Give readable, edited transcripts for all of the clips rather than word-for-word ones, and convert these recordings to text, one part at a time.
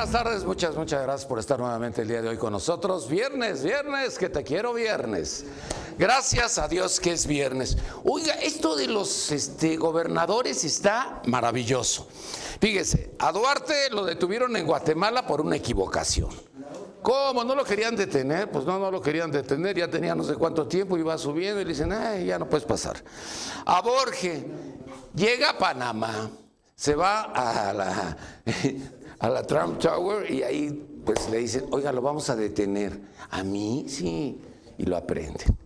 buenas tardes, muchas gracias por estar nuevamente el día de hoy con nosotros. Viernes, que te quiero viernes. Gracias a Dios que es viernes. Oiga, esto de los gobernadores está maravilloso. Fíjese, a Duarte lo detuvieron en Guatemala por una equivocación. ¿Cómo? ¿No lo querían detener? Pues no lo querían detener, ya tenía no sé cuánto tiempo, iba subiendo y le dicen, ay, ya no puedes pasar. A Borges, llega a Panamá, se va a la Trump Tower y ahí pues le dicen, oiga, lo vamos a detener. ¿A mí? Sí, y lo aprenden.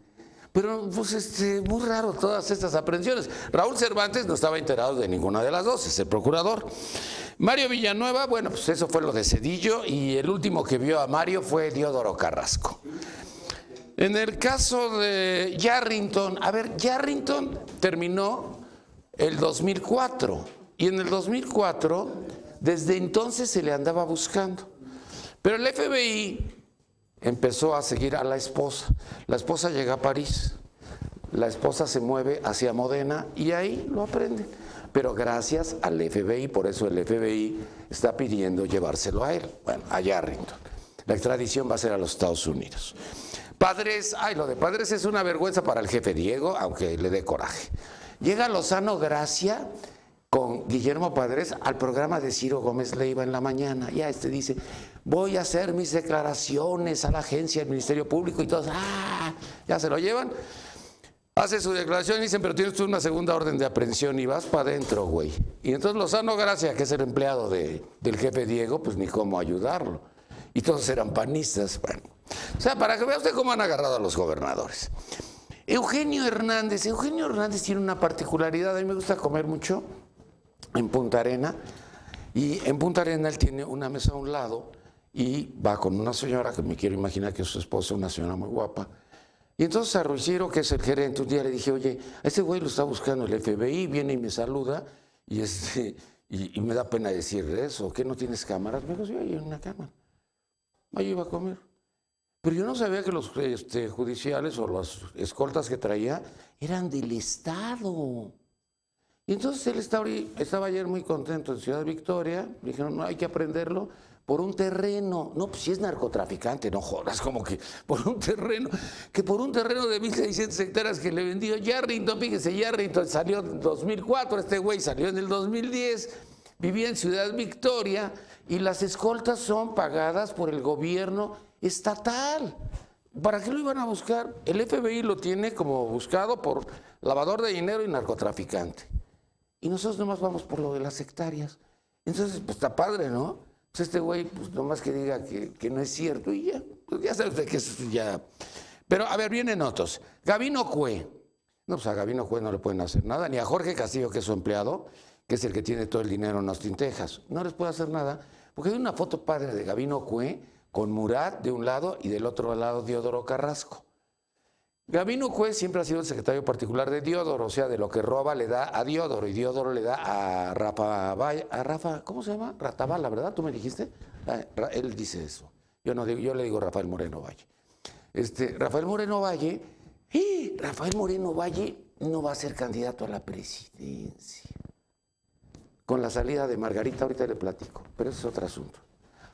Pero pues muy raro todas estas aprehensiones. Raúl Cervantes no estaba enterado de ninguna de las dos, es el procurador. Mario Villanueva, bueno, pues eso fue lo de Zedillo, y el último que vio a Mario fue Diodoro Carrasco. En el caso de Yarrington, a ver, Yarrington terminó el 2004, y en el 2004, desde entonces se le andaba buscando. Pero el FBI empezó a seguir a la esposa. La esposa llega a París, la esposa se mueve hacia Modena y ahí lo aprenden. Pero gracias al FBI, por eso el FBI está pidiendo llevárselo a él, bueno, a Yarrington. La extradición va a ser a los Estados Unidos. Padres, ay, lo de Padres es una vergüenza para el jefe Diego, aunque le dé coraje. Llega Lozano Gracia con Guillermo Padres al programa de Ciro Gómez Leiva en la mañana. Ya dice, voy a hacer mis declaraciones a la agencia del Ministerio Público y todos, ya se lo llevan. Hace su declaración y dicen, pero tienes tú una segunda orden de aprehensión y vas para adentro, güey. Y entonces Lozano Gracia, que es el empleado del jefe Diego, pues ni cómo ayudarlo. Y todos eran panistas. Bueno, o sea, para que vea usted cómo han agarrado a los gobernadores. Eugenio Hernández tiene una particularidad. A mí me gusta comer mucho en Punta Arena. Y en Punta Arena él tiene una mesa a un lado y va con una señora, que me quiero imaginar que es su esposa, una señora muy guapa. Y entonces a Ruiziero, que es el gerente, un día le dije, oye, a este güey lo está buscando el FBI, viene y me saluda, y, y me da pena decirle eso, ¿qué no tienes cámaras? Me dijo, sí, hay una cámara. Ahí iba a comer. Pero yo no sabía que los judiciales o las escoltas que traía eran del Estado. Y entonces él estaba ayer muy contento en Ciudad Victoria, me dijeron, no, hay que aprenderlo por un terreno. No, pues si es narcotraficante, no jodas, como que por un terreno, de 1.600 hectáreas que le vendió Yarrington. Fíjese, Yarrington salió en 2004, este güey salió en el 2010, vivía en Ciudad Victoria y las escoltas son pagadas por el gobierno estatal. ¿Para qué lo iban a buscar? El FBI lo tiene como buscado por lavador de dinero y narcotraficante. Y nosotros nomás vamos por lo de las hectáreas. Entonces, pues está padre, ¿no? Pues este güey, pues nomás que diga que no es cierto y ya. Pues ya sabe usted que eso ya. Pero, a ver, vienen otros. Gabino Cue. No, pues a Gabino Cue no le pueden hacer nada. Ni a Jorge Castillo, que es su empleado, que es el que tiene todo el dinero en Austin, Texas. No les puede hacer nada. Porque hay una foto padre de Gabino Cue con Murat de un lado y del otro lado Diodoro Carrasco. Gabino Cue siempre ha sido el secretario particular de Diodoro, o sea, de lo que roba le da a Diodoro y Diodoro le da a Rafa, ¿cómo se llama? Ratabala, ¿verdad? ¿Tú me dijiste? Él dice eso. Yo no digo, yo le digo Rafael Moreno Valle. Rafael Moreno Valle no va a ser candidato a la presidencia. Con la salida de Margarita, ahorita le platico, pero eso es otro asunto.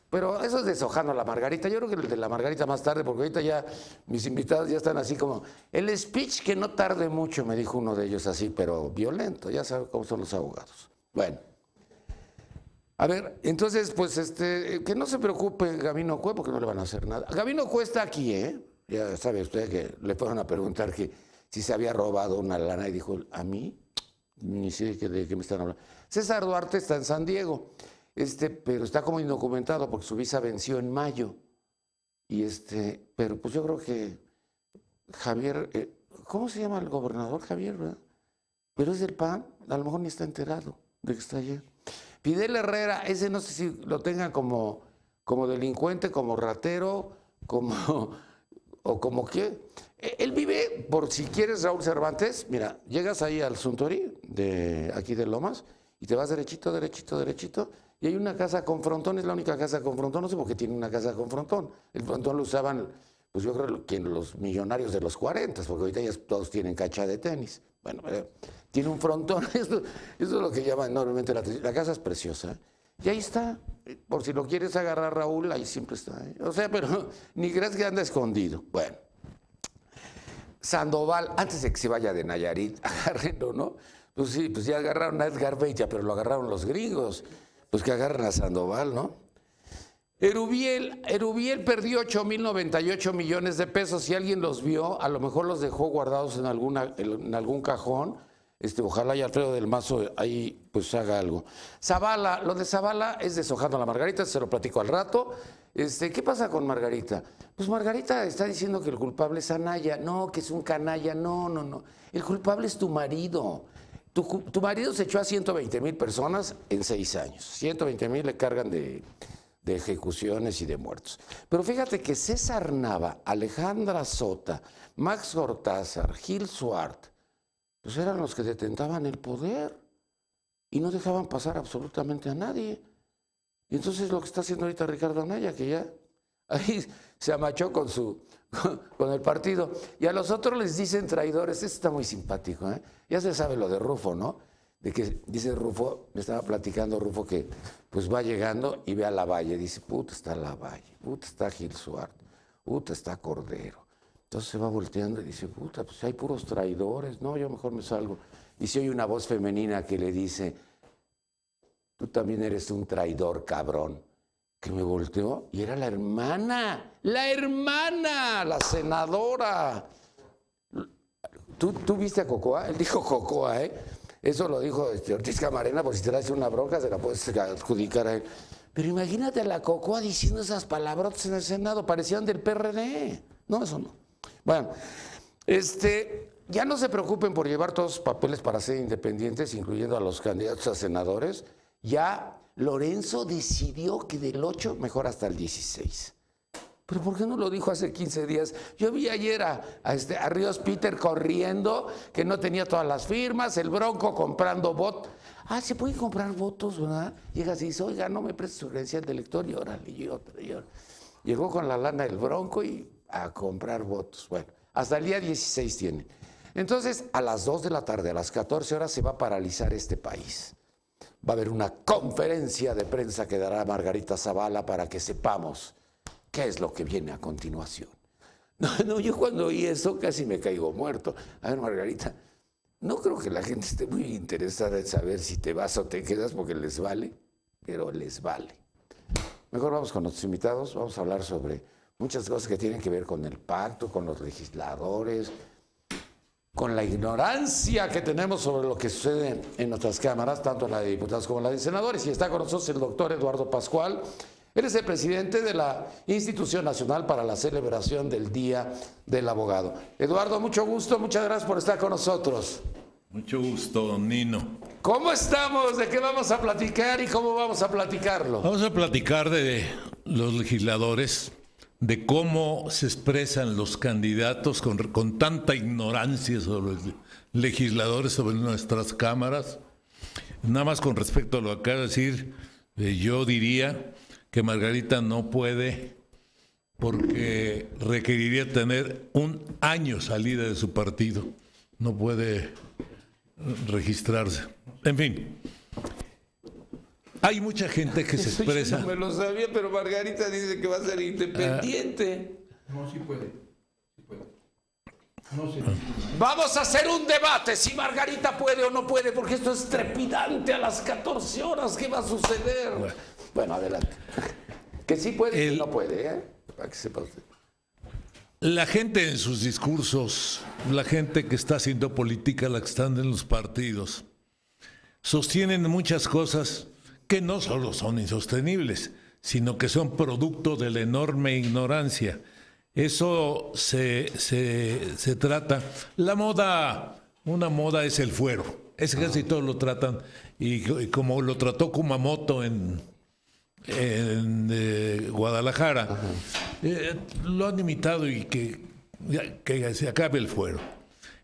Pero eso es deshojando a la Margarita. Yo creo que el de la Margarita más tarde, porque ahorita ya mis invitados ya están así como, el speech que no tarde mucho, me dijo uno de ellos así, pero violento, ya sabe cómo son los abogados. Bueno, a ver, entonces, pues que no se preocupe Gabino Cue, porque no le van a hacer nada. Gabino Cue está aquí, ya sabe usted que le fueron a preguntar que si se había robado una lana y dijo, ¿a mí? Ni sé de qué me están hablando. César Duarte está en San Diego. Pero está como indocumentado porque su visa venció en mayo. Y pero pues yo creo que Javier, ¿cómo se llama el gobernador? Javier, ¿verdad? Pero es del PAN, a lo mejor ni está enterado de que está allá. Fidel Herrera, ese no sé si lo tengan como delincuente, como ratero, o como qué. Él vive, por si quieres, Raúl Cervantes, mira, llegas ahí al Suntory, de aquí de Lomas, y te vas derechito, y hay una casa con frontón, es la única casa con frontón, no sé por qué tiene una casa con frontón. El frontón lo usaban, pues yo creo que los millonarios de los 40, porque ahorita ya todos tienen cancha de tenis. Bueno, tiene un frontón, eso es lo que llaman normalmente la casa es preciosa. Y ahí está. Por si lo quieres agarrar, Raúl, ahí siempre está. O sea, pero ni crees que anda escondido. Bueno. Sandoval, antes de que se vaya de Nayarit, agárrenlo, ¿no? Pues sí, pues ya agarraron a Edgar Beitia, pero lo agarraron los gringos. Pues que agarren a Sandoval, ¿no? Erubiel perdió 8,098 millones de pesos. Si alguien los vio, a lo mejor los dejó guardados en algún cajón. Ojalá y Alfredo del Mazo ahí pues haga algo. Zavala, lo de Zavala es deshojando a la Margarita, se lo platico al rato. ¿Qué pasa con Margarita? Pues Margarita está diciendo que el culpable es Anaya. No, que es un canalla. No. El culpable es tu marido. Tu marido se echó a 120,000 personas en 6 años. 120,000 le cargan de ejecuciones y de muertos. Pero fíjate que César Nava, Alejandra Sota, Max Cortázar, Gil Suart, pues eran los que detentaban el poder y no dejaban pasar absolutamente a nadie. Y entonces lo que está haciendo ahorita Ricardo Anaya, que ya ahí se amachó con el partido. Y a los otros les dicen traidores. Esto está muy simpático, ¿eh? Ya se sabe lo de Rufo, ¿no? De que dice Rufo, me estaba platicando Rufo que pues va llegando y ve a Lavalle. Dice, puta, está Lavalle, puta, está Gil Suart, puta, está Cordero. Entonces se va volteando y dice, puta, pues hay puros traidores. No, yo mejor me salgo. Y si oye una voz femenina que le dice, tú también eres un traidor, cabrón. Que me volteó y era la hermana, la senadora. ¿Tú viste a Cocoa? Él dijo Cocoa, ¿eh? Eso lo dijo Ortiz Camarena, por si te le hace una bronca, se la puedes adjudicar a él. Pero imagínate a la Cocoa diciendo esas palabrotas en el Senado, parecían del PRD. No, eso no. Bueno, ya no se preocupen por llevar todos los papeles para ser independientes, incluyendo a los candidatos a senadores. Ya Lorenzo decidió que del 8 mejor hasta el 16. ¿Pero por qué no lo dijo hace 15 días? Yo vi ayer a Ríos Peter corriendo, que no tenía todas las firmas, el Bronco comprando votos. Ah, se pueden comprar votos, ¿verdad? Llega y dice, oiga, no me preste su credencial de elector, y órale, y otra. Llegó con la lana del Bronco y a comprar votos. Bueno, hasta el día 16 tiene. Entonces, a las 2 de la tarde, a las 14 horas, se va a paralizar este país. Va a haber una conferencia de prensa que dará Margarita Zavala para que sepamos qué es lo que viene a continuación. No, yo cuando oí eso casi me caigo muerto. A ver, Margarita, no creo que la gente esté muy interesada en saber si te vas o te quedas porque les vale, pero les vale. Mejor vamos con nuestros invitados, vamos a hablar sobre muchas cosas que tienen que ver con el pacto, con los legisladores, con la ignorancia que tenemos sobre lo que sucede en nuestras cámaras, tanto la de diputados como la de senadores. Y está con nosotros el doctor Eduardo Pascual. Él es el presidente de la Institución Nacional para la Celebración del Día del Abogado. Eduardo, mucho gusto, muchas gracias por estar con nosotros. Mucho gusto, don Nino. ¿Cómo estamos? ¿De qué vamos a platicar y cómo vamos a platicarlo? Vamos a platicar de los legisladores, de cómo se expresan los candidatos con tanta ignorancia sobre los legisladores, sobre nuestras cámaras. Nada más con respecto a lo que acaba de decir, yo diría que Margarita no puede, porque requeriría tener un año salida de su partido. No puede registrarse. En fin, hay mucha gente que se expresa. Yo no me lo sabía, pero Margarita dice que va a ser independiente. No, sí puede. Sí puede. No sé. Vamos a hacer un debate si Margarita puede o no puede, porque esto es trepidante a las 14 horas. ¿Qué va a suceder? Bueno, adelante. Que sí puede y que no puede, ¿eh? Para que sepa usted. La gente en sus discursos, la gente que está haciendo política, la que están en los partidos, sostienen muchas cosas que no solo son insostenibles, sino que son producto de la enorme ignorancia. Eso se trata. La moda, una moda es el fuero. Es casi todos lo tratan, y como lo trató Kumamoto en Guadalajara, lo han imitado y que se acabe el fuero.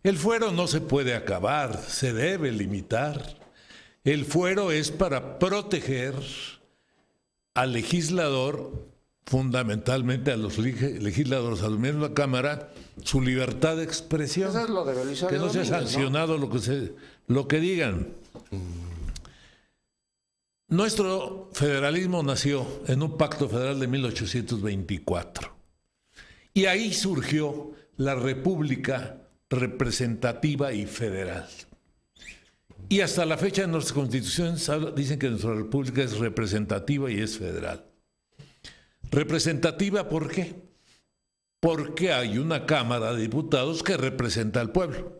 El fuero no se puede acabar, se debe limitar. El fuero es para proteger al legislador, fundamentalmente a los legisladores, a los miembros de la Cámara, su libertad de expresión. Eso es lo de Belisario que no sea Domínguez, sancionado, ¿no? Lo que digan. Nuestro federalismo nació en un pacto federal de 1824. Y ahí surgió la República representativa y federal. Y hasta la fecha en nuestra Constitución dicen que nuestra República es representativa y es federal. ¿Representativa por qué? Porque hay una Cámara de Diputados que representa al pueblo,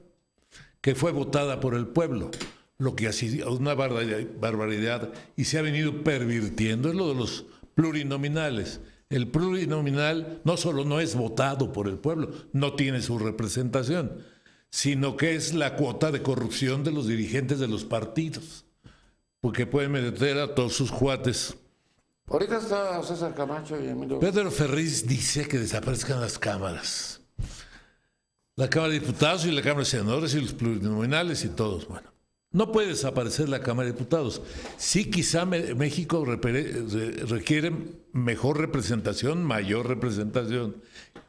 que fue votada por el pueblo. Lo que ha sido una barbaridad y se ha venido pervirtiendo es lo de los plurinominales. El plurinominal no solo no es votado por el pueblo, no tiene su representación, sino que es la cuota de corrupción de los dirigentes de los partidos, porque pueden meter a todos sus cuates. Ahorita está César Camacho y Emilio. Pedro Ferriz dice que desaparezcan las cámaras. La Cámara de Diputados y la Cámara de Senadores y los plurinominales y todos. Bueno, no puede desaparecer la Cámara de Diputados. Sí, quizá México requiere mejor representación, mayor representación,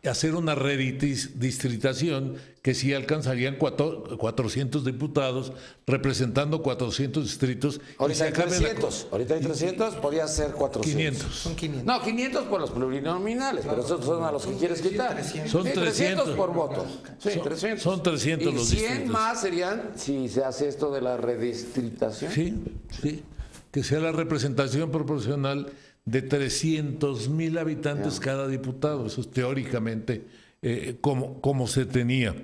hacer una redistritación que sí alcanzarían 400 diputados representando 400 distritos. Ahorita hay 300, ahorita hay 300, podría ser 400. 500. Son 500. No, 500 por los plurinominales, pero esos son a los que quieres quitar. Son 300 por voto. Sí, 300. Son 300 y los 100 distritos. más serían si se hace esto de la redistritación. Sí, sí. Que sea la representación proporcional de 300,000 habitantes cada diputado. Eso es teóricamente como se tenía.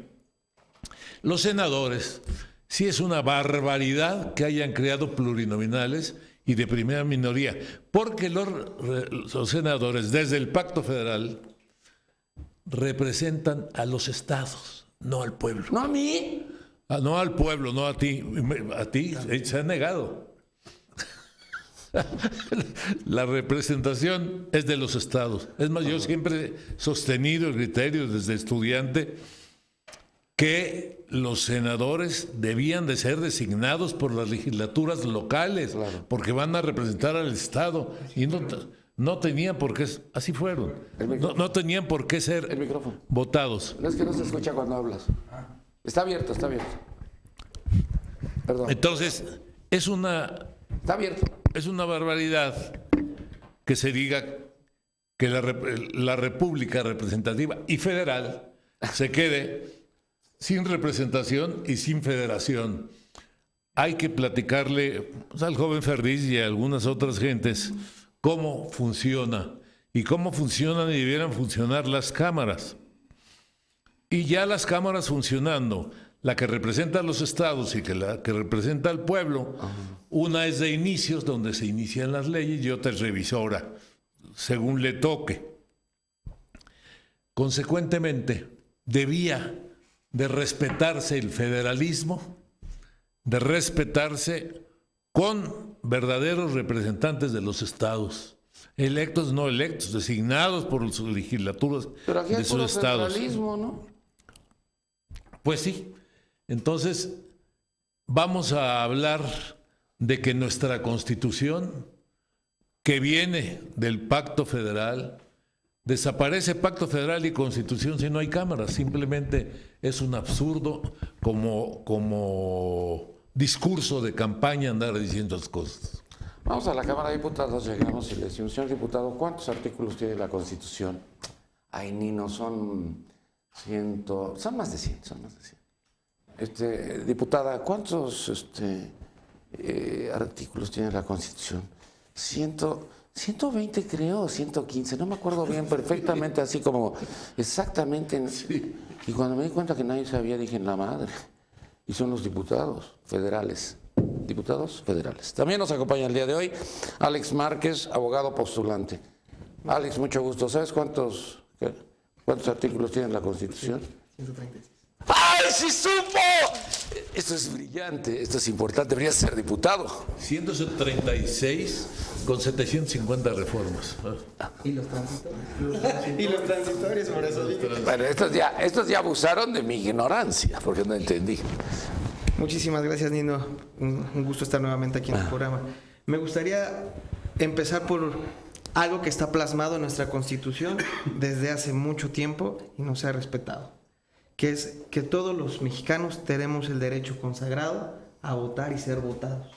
Los senadores, sí es una barbaridad que hayan creado plurinominales y de primera minoría, porque los senadores, desde el Pacto Federal, representan a los estados, no al pueblo. ¿No a mí? No al pueblo, no a ti. A ti se ha negado. La representación es de los estados. Es más, yo siempre he sostenido el criterio desde estudiante que los senadores debían de ser designados por las legislaturas locales, claro, porque van a representar al estado y no tenían por qué, así fueron, no tenían por qué ser el micrófono votados. No, es que no se escucha cuando hablas. Está abierto, está abierto. Perdón. Entonces, Está abierto. es una barbaridad que se diga que la República representativa y federal se quede sin representación y sin federación. Hay que platicarle al joven Ferriz y a algunas otras gentes cómo funciona y cómo funcionan y debieran funcionar las cámaras. Y ya las cámaras funcionando, la que representa a los estados y la que representa al pueblo, una es de inicios, donde se inician las leyes, y otra es revisora, según le toque. Consecuentemente, debía de respetarse el federalismo, de respetarse con verdaderos representantes de los estados, electos, no electos, designados por sus legislaturas Pero aquí hay de sus puro estados. federalismo, ¿no? Pues sí. Entonces, vamos a hablar de que nuestra Constitución, que viene del Pacto Federal, desaparece Pacto Federal y Constitución si no hay cámaras. Simplemente es un absurdo como discurso de campaña andar diciendo las cosas. Vamos a la Cámara de Diputados, llegamos y le decimos, señor diputado, ¿cuántos artículos tiene la Constitución? Ay, Nino, son más de 100, son más de 100. Diputada, ¿cuántos artículos tiene la Constitución? 120 creo, 115, no me acuerdo bien perfectamente, así como exactamente. Sí. Y cuando me di cuenta que nadie sabía, dije, en la madre. Y son los diputados federales. Diputados federales. También nos acompaña el día de hoy Alex Márquez, abogado postulante. Alex, mucho gusto. ¿Sabes cuántos artículos tiene la Constitución? 136. ¡Ay, sí supo! Esto es brillante, esto es importante, debería ser diputado. 136 con 750 reformas. ¿Y los transitorios? Y los transitorios, por eso dije. Bueno, estos ya abusaron de mi ignorancia, porque no entendí. Muchísimas gracias, Nino. Un gusto estar nuevamente aquí en el programa. Me gustaría empezar por algo que está plasmado en nuestra Constitución desde hace mucho tiempo y no se ha respetado, que es que todos los mexicanos tenemos el derecho consagrado a votar y ser votados.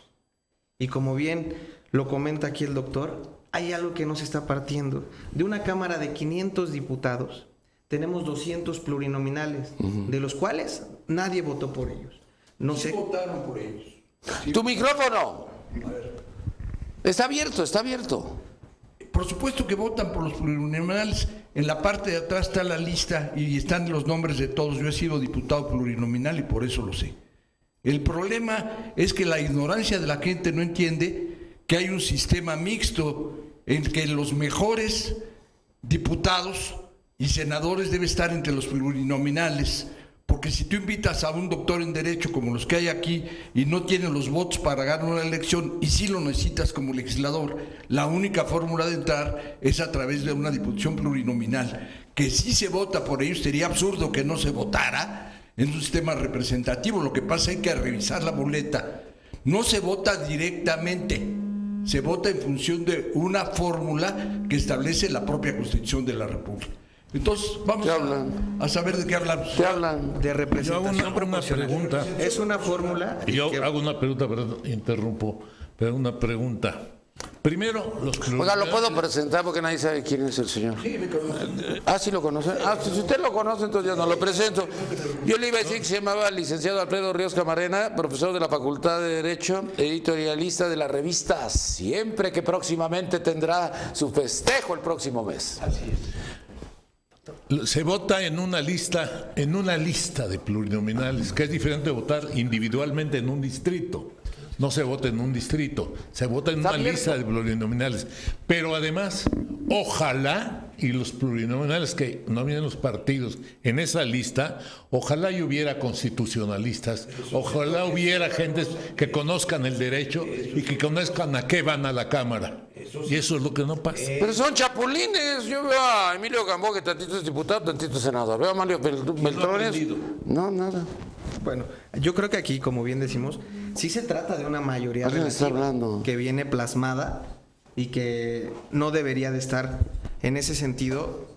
Y como bien lo comenta aquí el doctor, hay algo que no se está partiendo. De una Cámara de 500 diputados, tenemos 200 plurinominales, de los cuales nadie votó por ellos. No sé. Votaron por ellos. Sí. Tu micrófono. Está abierto, está abierto. Por supuesto que votan por los plurinominales. En la parte de atrás está la lista y están los nombres de todos. Yo he sido diputado plurinominal y por eso lo sé. El problema es que la ignorancia de la gente no entiende que hay un sistema mixto en que los mejores diputados y senadores deben estar entre los plurinominales. Porque si tú invitas a un doctor en Derecho como los que hay aquí y no tiene los votos para ganar una elección y sí lo necesitas como legislador, la única fórmula de entrar es a través de una diputación plurinominal. Que si se vota por ellos, sería absurdo que no se votara en un sistema representativo. Lo que pasa es que hay que revisar la boleta. No se vota directamente, se vota en función de una fórmula que establece la propia Constitución de la República. Entonces, vamos a saber de qué hablamos. ¿Qué hablan? De representación Yo hago una pregunta. Es una fórmula. Yo hago una pregunta, perdón, interrumpo, pero una pregunta. Primero, los Oiga, ¿lo puedo presentar porque nadie sabe quién es el señor? Sí, me conozco. Ah, ¿sí lo conoce? Ah, si usted lo conoce, entonces ya no lo presento. Yo le iba a decir que se llamaba licenciado Alfredo Ríos Camarena, profesor de la Facultad de Derecho, editorialista de la revista Siempre, que próximamente tendrá su festejo el próximo mes. Así es. Se vota en una lista de plurinominales, que es diferente de votar individualmente en un distrito. No se vota en un distrito, se vota en una lista de plurinominales. Pero además, ojalá, y los plurinominales que nominen los partidos en esa lista, ojalá y hubiera constitucionalistas, ojalá hubiera gentes que conozcan el derecho y que conozcan a qué van a la Cámara. Y eso es lo que no pasa. Pero son chapulines. Yo veo a Emilio Gamboa, que tantito es diputado, tantito es senador. Veo a Mario Beltrones. No, nada. Bueno, yo creo que aquí, como bien decimos, sí se trata de una mayoría ¿Alguien está hablando? que viene plasmada y que no debería de estar en ese sentido,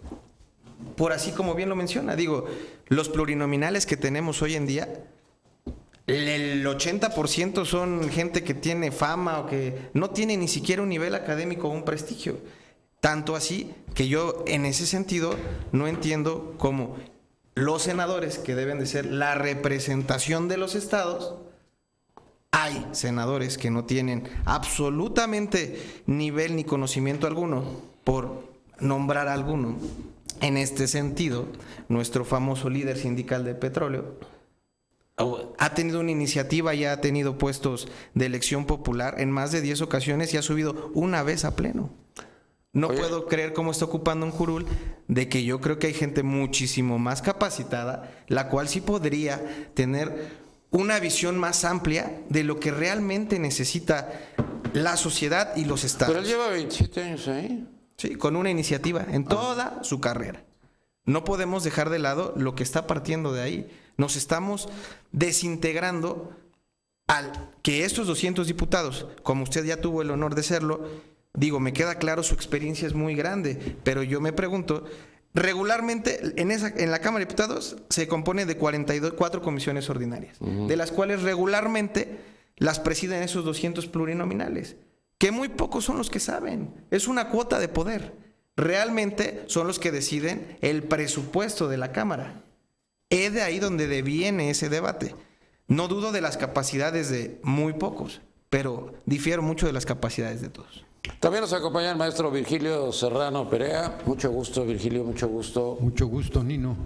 por así como bien lo menciona. Digo, los plurinominales que tenemos hoy en día, el 80% son gente que tiene fama o que no tiene ni siquiera un nivel académico o un prestigio. Tanto así que yo en ese sentido no entiendo cómo los senadores, que deben de ser la representación de los estados, hay senadores que no tienen absolutamente nivel ni conocimiento alguno, por nombrar alguno. En este sentido, nuestro famoso líder sindical de petróleo ha tenido una iniciativa y ha tenido puestos de elección popular en más de 10 ocasiones y ha subido una vez a pleno. No puedo creer cómo está ocupando un curul, de que yo creo que hay gente muchísimo más capacitada, la cual sí podría tener una visión más amplia de lo que realmente necesita la sociedad y los estados. Pero él lleva 27 años ahí. Sí, con una iniciativa en toda su carrera. No podemos dejar de lado lo que está partiendo de ahí. Nos estamos desintegrando al que estos 200 diputados, como usted ya tuvo el honor de serlo, digo, me queda claro, su experiencia es muy grande, pero yo me pregunto, regularmente en la Cámara de Diputados se compone de 44 comisiones ordinarias, de las cuales regularmente las presiden esos 200 plurinominales, que muy pocos son los que saben. Es una cuota de poder. Realmente son los que deciden el presupuesto de la Cámara. Es de ahí donde deviene ese debate. No dudo de las capacidades de muy pocos, pero difiero mucho de las capacidades de todos. También nos acompaña el maestro Virgilio Serrano Perea. Mucho gusto, Virgilio, mucho gusto. Mucho gusto, Nino.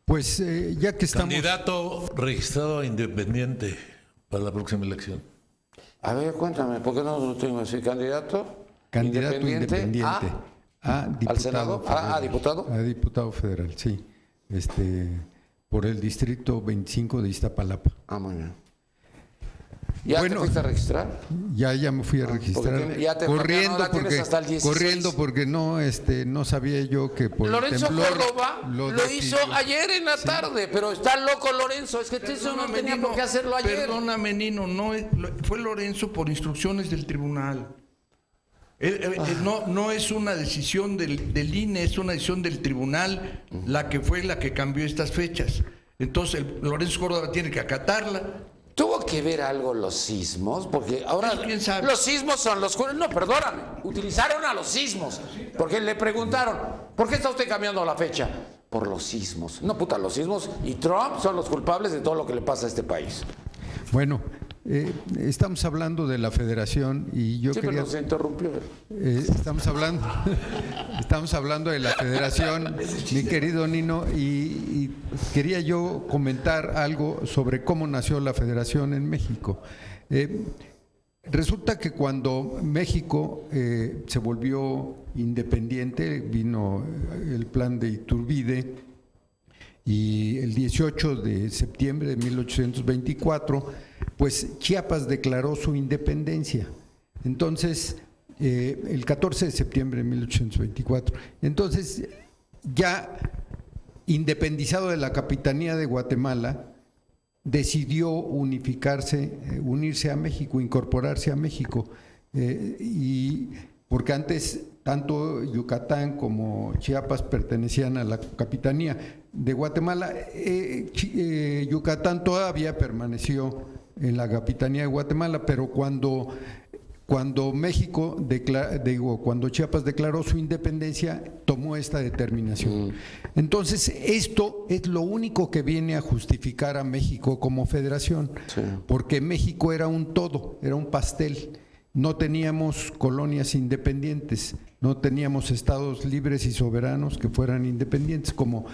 Pues ya que estamos... Candidato registrado a independiente para la próxima elección. A ver, cuéntame, ¿por qué no lo tengo así? ¿Candidato? Candidato independiente a diputado ¿al Senado? Federal. ¿A diputado? A diputado federal, sí. Por el distrito 25 de Iztapalapa. Ah, muy bien. ¿Ya te fuiste a registrar? Ya me fui a registrar. Ya te corriendo, no, porque, hasta el 16. corriendo porque no sabía yo que por Lorenzo el temblor Córdoba lo hizo ayer en la tarde, pero está loco Lorenzo, es que eso no tenía por qué hacerlo ayer. Perdóname, Nino, fue Lorenzo por instrucciones del tribunal. No es una decisión del INE, es una decisión del tribunal la que cambió estas fechas. Entonces Lorenzo Córdoba tiene que acatarla ¿Tuvo que ver algo los sismos? Porque ahora ¿Quién sabe? los sismos son los... No, perdóname, utilizaron a los sismos. Porque le preguntaron, ¿por qué está usted cambiando la fecha? Por los sismos. No, puta, los sismos y Trump son los culpables de todo lo que le pasa a este país. Bueno, estamos hablando de la Federación y yo Siempre quería... nos interrumpió. Estamos hablando de la Federación, mi querido Nino, y quería yo comentar algo sobre cómo nació la Federación en México. Resulta que cuando México se volvió independiente, vino el plan de Iturbide, y el 18 de septiembre de 1824, pues Chiapas declaró su independencia. Entonces, el 14 de septiembre de 1824. Entonces, ya independizado de la Capitanía de Guatemala, decidió unificarse, unirse a México, incorporarse a México. Y porque antes tanto Yucatán como Chiapas pertenecían a la Capitanía de Guatemala. Yucatán todavía permaneció en la Capitanía de Guatemala, pero cuando cuando Chiapas declaró su independencia, tomó esta determinación. Entonces, esto es lo único que viene a justificar a México como federación, porque México era un todo, era un pastel. No teníamos colonias independientes, no teníamos estados libres y soberanos que fueran independientes, como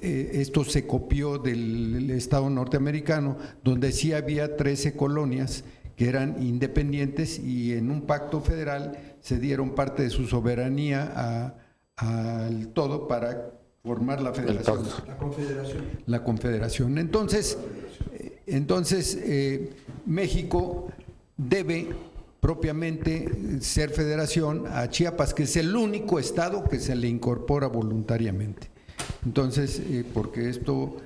esto se copió del estado norteamericano, donde sí había 13 colonias que eran independientes y en un pacto federal se dieron parte de su soberanía al todo para formar la federación. La confederación. Entonces México debe propiamente ser federación a Chiapas, que es el único estado que se le incorpora voluntariamente. Entonces, porque esto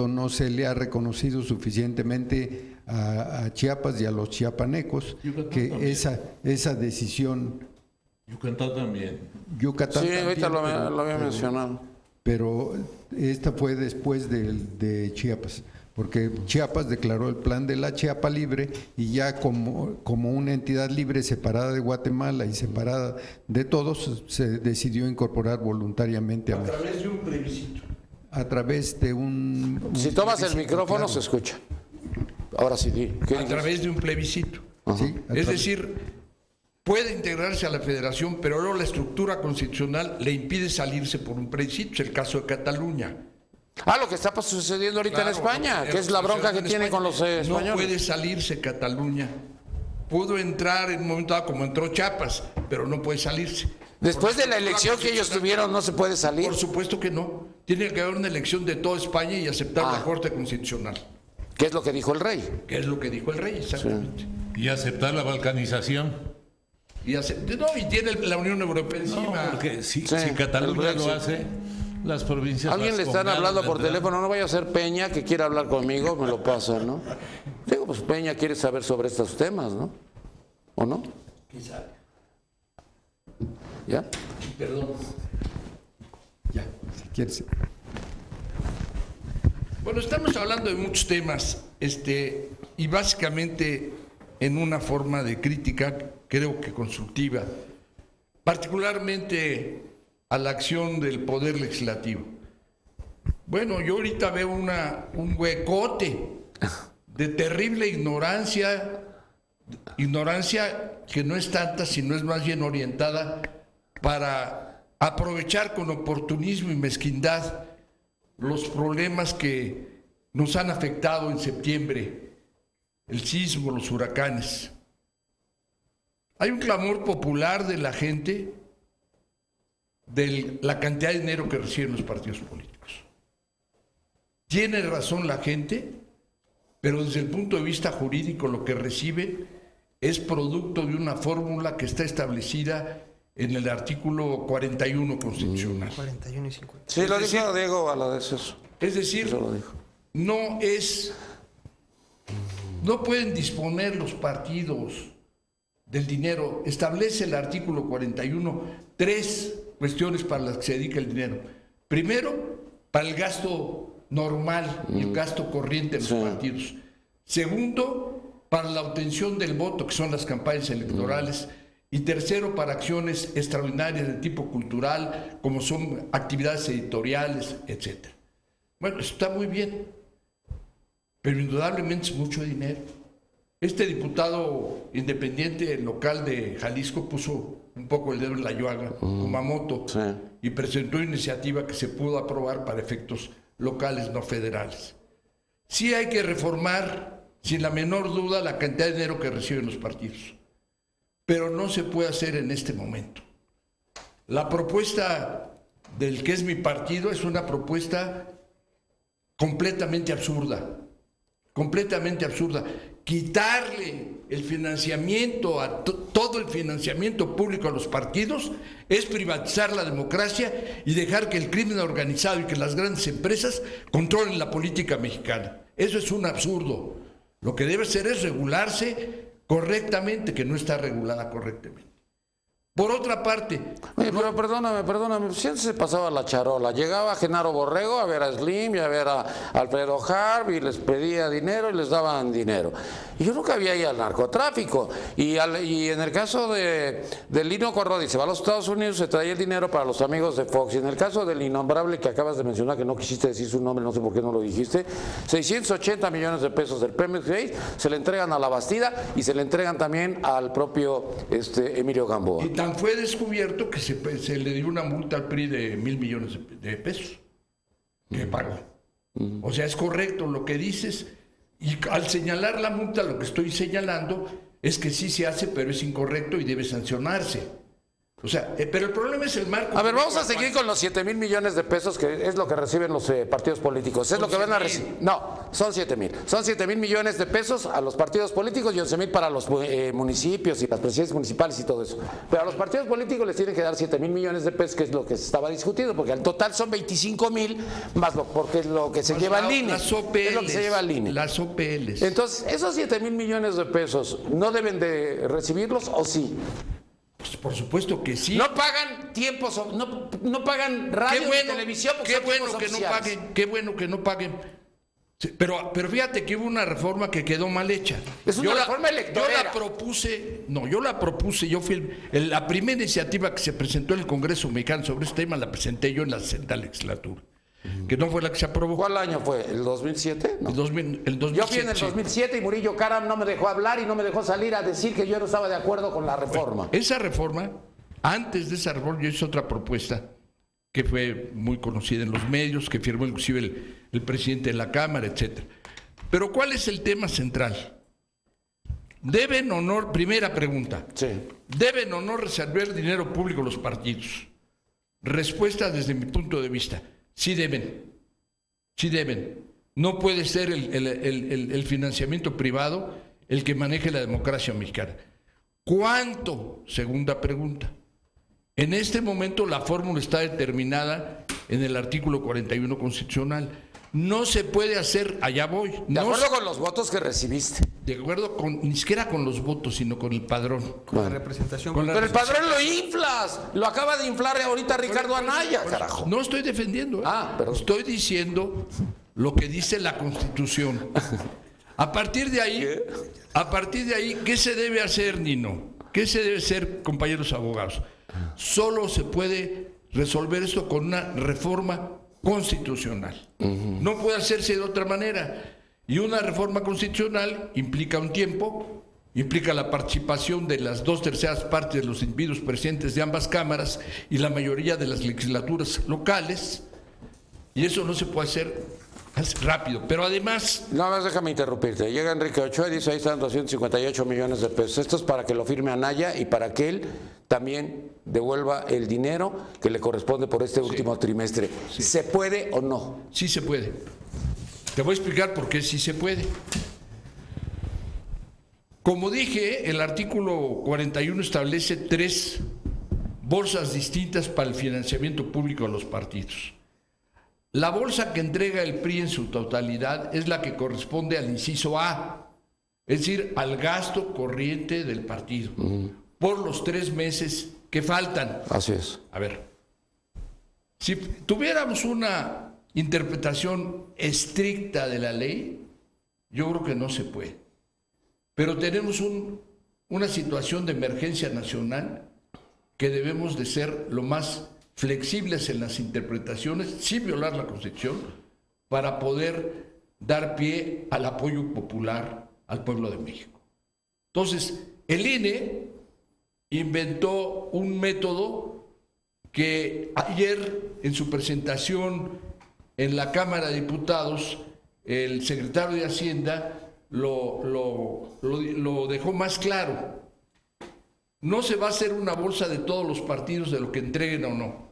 no se le ha reconocido suficientemente a Chiapas y a los chiapanecos, Yucatán que también. esa decisión... Yucatán también. Yucatán Sí, también, ahorita lo había mencionado. pero esta fue después de Chiapas, porque Chiapas declaró el plan de la Chiapa Libre y ya como una entidad libre separada de Guatemala y separada de todos, se decidió incorporar voluntariamente a México. A través de un plebiscito. A través de un Si tomas el plebiscito, micrófono claro. se escucha. Ahora sí, ¿qué A dices? través de un plebiscito. Sí, a Es través- decir, puede integrarse a la federación, pero luego la estructura constitucional le impide salirse por un plebiscito. Es el caso de Cataluña. Lo que está sucediendo ahorita en Claro, España, lo que es la bronca que en tiene España. con los españoles. No puede salirse Cataluña. Pudo entrar en un momento dado como entró Chiapas, pero no puede salirse. Después Por de la elección que ellos tuvieron, no se puede salir. Por supuesto que no. Tiene que haber una elección de toda España y aceptar la Corte Constitucional. ¿Qué es lo que dijo el rey? Que es lo que dijo el rey, exactamente. Y aceptar la balcanización. Y tiene la Unión Europea No, encima. porque si Sí, el Cataluña Brexit. lo hace, las provincias. Alguien le están hablando por teléfono, no vaya a ser Peña que quiera hablar conmigo, me lo pasa, ¿no? Digo, pues Peña quiere saber sobre estos temas, ¿no? ¿O no? Quizá. ¿Ya? Perdón. Ya, si quieres. Bueno, estamos hablando de muchos temas, y básicamente en una forma de crítica, creo que constructiva, particularmente a la acción del Poder Legislativo. Bueno, yo ahorita veo un huecote de terrible ignorancia que no es tanta, sino es más bien orientada para aprovechar con oportunismo y mezquindad los problemas que nos han afectado en septiembre, el sismo, los huracanes. Hay un clamor popular de la gente de la cantidad de dinero que reciben los partidos políticos. Tiene razón la gente, pero desde el punto de vista jurídico lo que reciben es producto de una fórmula que está establecida en el artículo 41 constitucional. 41 y 50. Sí, lo dijo Diego Valadez eso. Es decir, Eso lo dijo. no pueden disponer los partidos del dinero. Establece el artículo 41 3 cuestiones para las que se dedica el dinero. Primero, para el gasto normal y el gasto corriente de los partidos. Segundo, para la obtención del voto, que son las campañas electorales. Y tercero, para acciones extraordinarias de tipo cultural, como son actividades editoriales, etc. Bueno, eso está muy bien, pero indudablemente es mucho dinero. Este diputado independiente local de Jalisco puso un poco el dedo en la llaga, Kumamoto, Sí. y presentó una iniciativa que se pudo aprobar para efectos locales, no federales. Sí hay que reformar, sin la menor duda, la cantidad de dinero que reciben los partidos, pero no se puede hacer en este momento. La propuesta del que es mi partido es una propuesta completamente absurda, quitarle el financiamiento todo el financiamiento público a los partidos es privatizar la democracia y dejar que el crimen organizado y que las grandes empresas controlen la política mexicana. Eso es un absurdo. Lo que debe ser es regularse correctamente, que no está regulada correctamente. Por otra parte... Oye, pero perdóname, siempre se pasaba la charola. Llegaba Genaro Borrego a ver a Slim y a ver a Alfredo Harb y les pedía dinero y les daban dinero. Y yo nunca había ido al narcotráfico. Y en el caso de Lino Corrodi, se va a los Estados Unidos, se traía el dinero para los amigos de Fox. Y en el caso del innombrable que acabas de mencionar, que no quisiste decir su nombre, no sé por qué no lo dijiste, 680 millones de pesos del Pemex se le entregan a la Bastida y se le entregan también al propio Emilio Gamboa. Y tan fue descubierto que se le dio una multa al PRI de 1,000 millones de pesos que pagó. O sea, es correcto lo que dices, y al señalar la multa, lo que estoy señalando es que sí se hace, pero es incorrecto y debe sancionarse. O sea, pero el problema es el marco. A ver, vamos a seguir con los 7,000 millones de pesos, que es lo que reciben los partidos políticos. Es lo que van a recibir. No, son 7,000. Son 7,000 millones de pesos a los partidos políticos y 11,000 para los municipios y las presidencias municipales y todo eso. Pero a los partidos políticos les tienen que dar 7,000 millones de pesos, que es lo que se estaba discutiendo, porque al total son 25,000 más porque es lo que se lleva al INE. Las OPLs. Es lo que se lleva al INE. Las OPLs. Entonces, esos 7,000 millones de pesos, ¿no deben de recibirlos o sí? Pues por supuesto que sí. No pagan tiempos, no pagan radio y televisión. Qué bueno que no paguen, qué bueno que no paguen. Sí, pero fíjate que hubo una reforma que quedó mal hecha. Es una reforma electoral. Yo la propuse, yo fui la primera iniciativa que se presentó en el Congreso Mexicano sobre este tema, la presenté yo en la 60ª legislatura. Que no fue la que se aprobó. ¿Cuál año fue? ¿El 2007? No. El 2007. Yo fui en el 2007 y Murillo Karam no me dejó hablar y no me dejó salir a decir que yo no estaba de acuerdo con la reforma. Bueno, esa reforma, antes de esa reforma, yo hice otra propuesta que fue muy conocida en los medios, que firmó inclusive el presidente de la Cámara, etcétera. Pero ¿cuál es el tema central? ¿Deben o no, primera pregunta, sí, ¿deben o no reservar dinero público los partidos? Respuesta desde mi punto de vista. Sí deben, sí deben. No puede ser el financiamiento privado el que maneje la democracia mexicana. ¿Cuánto? Segunda pregunta. En este momento la fórmula está determinada en el artículo 41 constitucional. No se puede hacer, allá voy. De acuerdo con los votos que recibiste. De acuerdo con, ni siquiera con los votos, sino con el padrón. Con la representación. Pero el padrón lo inflas. Lo acaba de inflar ahorita Ricardo Anaya, carajo. No estoy defendiendo. Perdón. Estoy diciendo lo que dice la Constitución. A partir de ahí, ¿qué se debe hacer, Nino? ¿Qué se debe hacer, compañeros abogados? Solo se puede resolver esto con una reforma constitucional. No puede hacerse de otra manera. Y una reforma constitucional implica un tiempo, implica la participación de las 2/3 partes de los individuos presentes de ambas cámaras y la mayoría de las legislaturas locales, y eso no se puede hacer rápido. Pero además... No, más déjame interrumpirte. Llega Enrique Ochoa y dice, ahí están 258 millones de pesos. Esto es para que lo firme Anaya y para que él también devuelva el dinero que le corresponde por este último trimestre. Sí. ¿Se puede o no? Sí se puede. Te voy a explicar por qué sí se puede. Como dije, el artículo 41 establece 3 bolsas distintas para el financiamiento público a los partidos. La bolsa que entrega el PRI en su totalidad es la que corresponde al inciso A, es decir, al gasto corriente del partido, por los 3 meses que faltan. Así es. A ver, si tuviéramos una interpretación estricta de la ley, Yo creo que no se puede. Pero tenemos una situación de emergencia nacional que debemos de ser lo más flexibles en las interpretaciones, sin violar la Constitución, para poder dar pie al apoyo popular al pueblo de México. Entonces, el INE inventó un método que ayer, en su presentación en la Cámara de Diputados, el secretario de Hacienda lo dejó más claro. No se va a hacer una bolsa de todos los partidos de lo que entreguen o no,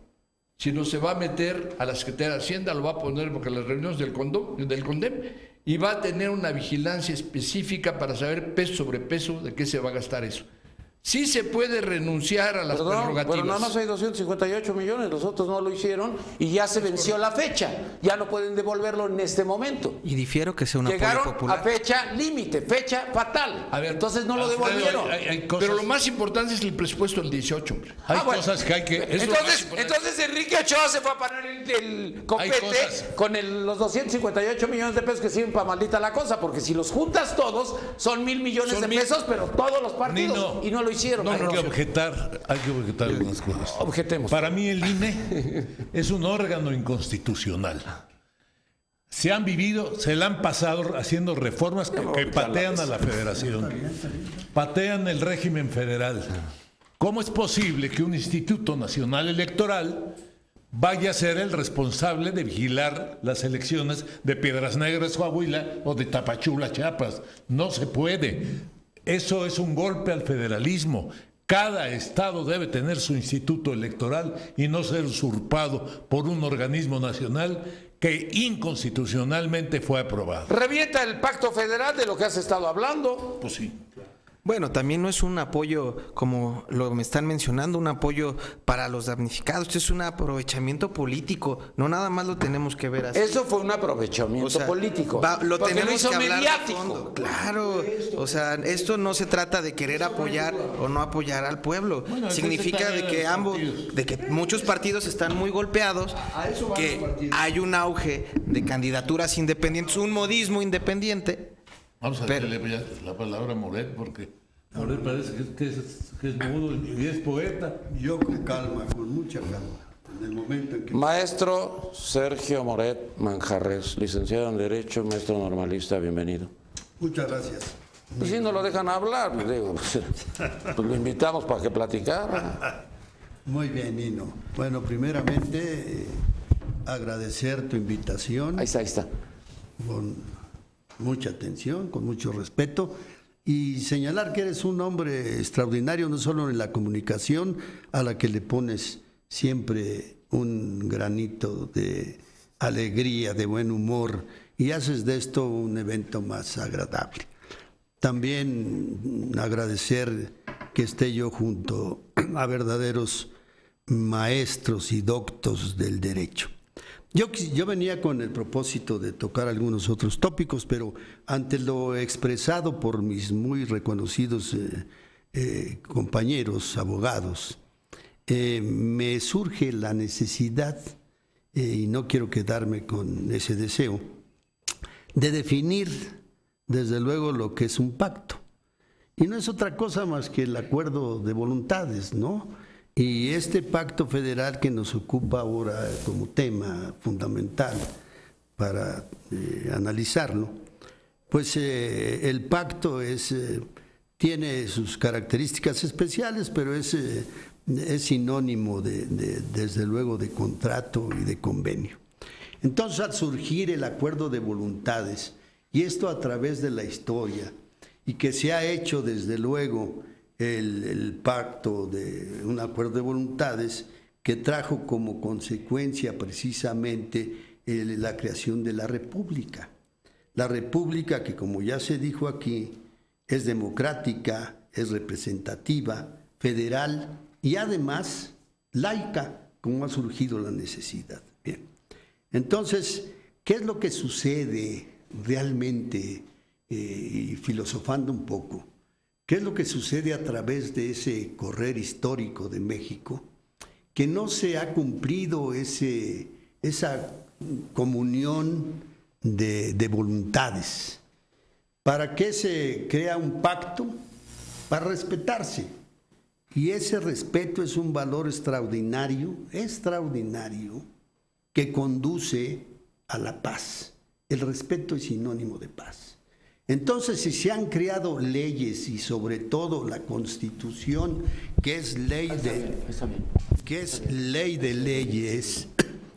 sino se va a meter a la Secretaría de Hacienda, lo va a poner porque las reuniones del CONDEM, y va a tener una vigilancia específica para saber peso sobre peso de qué se va a gastar eso. Sí se puede renunciar a las prerrogativas. Pero nada más hay 258 millones, los otros no lo hicieron y ya se venció la fecha. Ya no pueden devolverlo en este momento. Y difiero que sea un apoyo popular. Llegaron a fecha límite, fecha fatal. A ver, entonces no lo devolvieron. Pero lo más importante es el presupuesto del 18, hombre. Hay cosas que hay que... Entonces Enrique Ochoa se fue a parar el copete con los 258 millones de pesos que sirven para maldita la cosa, porque si los juntas todos, son 1,000 millones de pesos, pero todos los partidos, y no lo hicieron. No, hay que objetar algunas cosas. Objetemos. Para mí el INE es un órgano inconstitucional. Se la han pasado haciendo reformas que patean a la federación, patean el régimen federal. ¿Cómo es posible que un Instituto Nacional Electoral vaya a ser el responsable de vigilar las elecciones de Piedras Negras, Coahuila, o de Tapachula, Chiapas? No se puede. Eso es un golpe al federalismo. Cada estado debe tener su instituto electoral y no ser usurpado por un organismo nacional que inconstitucionalmente fue aprobado. ¿Revienta el pacto federal de lo que has estado hablando? Pues sí. Bueno, también no es un apoyo, como lo me están mencionando, un apoyo para los damnificados. Esto es un aprovechamiento político. No nada más lo tenemos que ver así. Eso fue un aprovechamiento político. Lo tenemos que hablar mediático. de fondo. Claro. O sea, esto no se trata de querer apoyar o no apoyar al pueblo. Bueno, significa de que muchos partidos están muy golpeados, que hay un auge de candidaturas independientes, un modismo independiente. Vamos a darle la palabra a Moret, porque Moret parece que es mudo y es poeta. Yo con calma, con mucha calma. En el momento en que... Maestro Sergio Moret Manjarres, licenciado en Derecho, maestro normalista, bienvenido. Muchas gracias. Pues si no lo dejan hablar, digo, pues lo invitamos para que platicara. Muy bien, Nino. Bueno, primeramente, agradecer tu invitación. Ahí está. Con mucha atención, con mucho respeto, y señalar que eres un hombre extraordinario, no solo en la comunicación, a la que le pones siempre un granito de alegría, de buen humor, y haces de esto un evento más agradable. También agradecer que esté yo junto a verdaderos maestros y doctos del derecho. Yo venía con el propósito de tocar algunos otros tópicos, pero ante lo expresado por mis muy reconocidos compañeros abogados, me surge la necesidad, y no quiero quedarme con ese deseo, de definir desde luego lo que es un pacto. Y no es otra cosa más que el acuerdo de voluntades, ¿no? Y este pacto federal que nos ocupa ahora como tema fundamental para analizarlo, pues el pacto tiene sus características especiales, pero es sinónimo desde luego de contrato y de convenio. Entonces, al surgir el acuerdo de voluntades, y esto a través de la historia, y que se ha hecho desde luego el pacto de un acuerdo de voluntades que trajo como consecuencia precisamente la creación de la República. La República que, como ya se dijo aquí, es democrática, es representativa, federal y además laica, como ha surgido la necesidad. Bien. Entonces, ¿qué es lo que sucede realmente, y filosofando un poco? ¿Qué es lo que sucede a través de ese correr histórico de México? Que no se ha cumplido esa comunión de voluntades. ¿Para qué se crea un pacto? Para respetarse. Y ese respeto es un valor extraordinario, que conduce a la paz. El respeto es sinónimo de paz. Entonces, si se han creado leyes y sobre todo la Constitución, que es ley de leyes,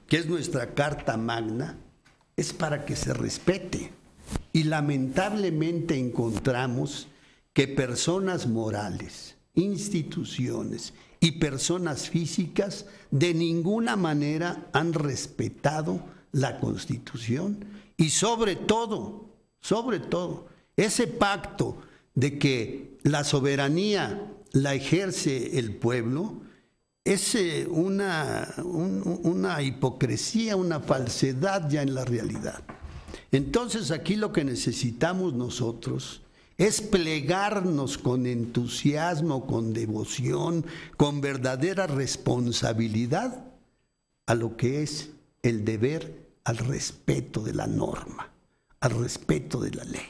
que es nuestra Carta Magna, es para que se respete. Y lamentablemente encontramos que personas morales, instituciones y personas físicas de ninguna manera han respetado la Constitución y sobre todo, ese pacto de que la soberanía la ejerce el pueblo es una hipocresía, una falsedad ya en la realidad. Entonces aquí lo que necesitamos nosotros es plegarnos con entusiasmo, con devoción, con verdadera responsabilidad a lo que es el deber al respeto de la norma, al respeto de la ley.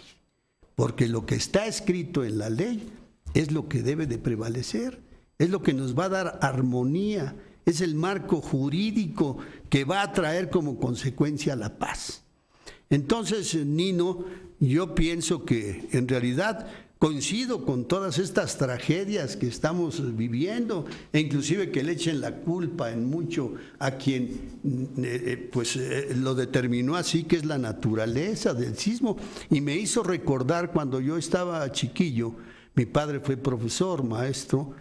Porque lo que está escrito en la ley es lo que debe de prevalecer, es lo que nos va a dar armonía, es el marco jurídico que va a traer como consecuencia la paz. Entonces, Nino, yo pienso que en realidad coincido con todas estas tragedias que estamos viviendo, e inclusive que le echen la culpa en mucho a quien lo determinó así, que es la naturaleza del sismo, y me hizo recordar cuando yo estaba chiquillo. Mi padre fue profesor, maestro,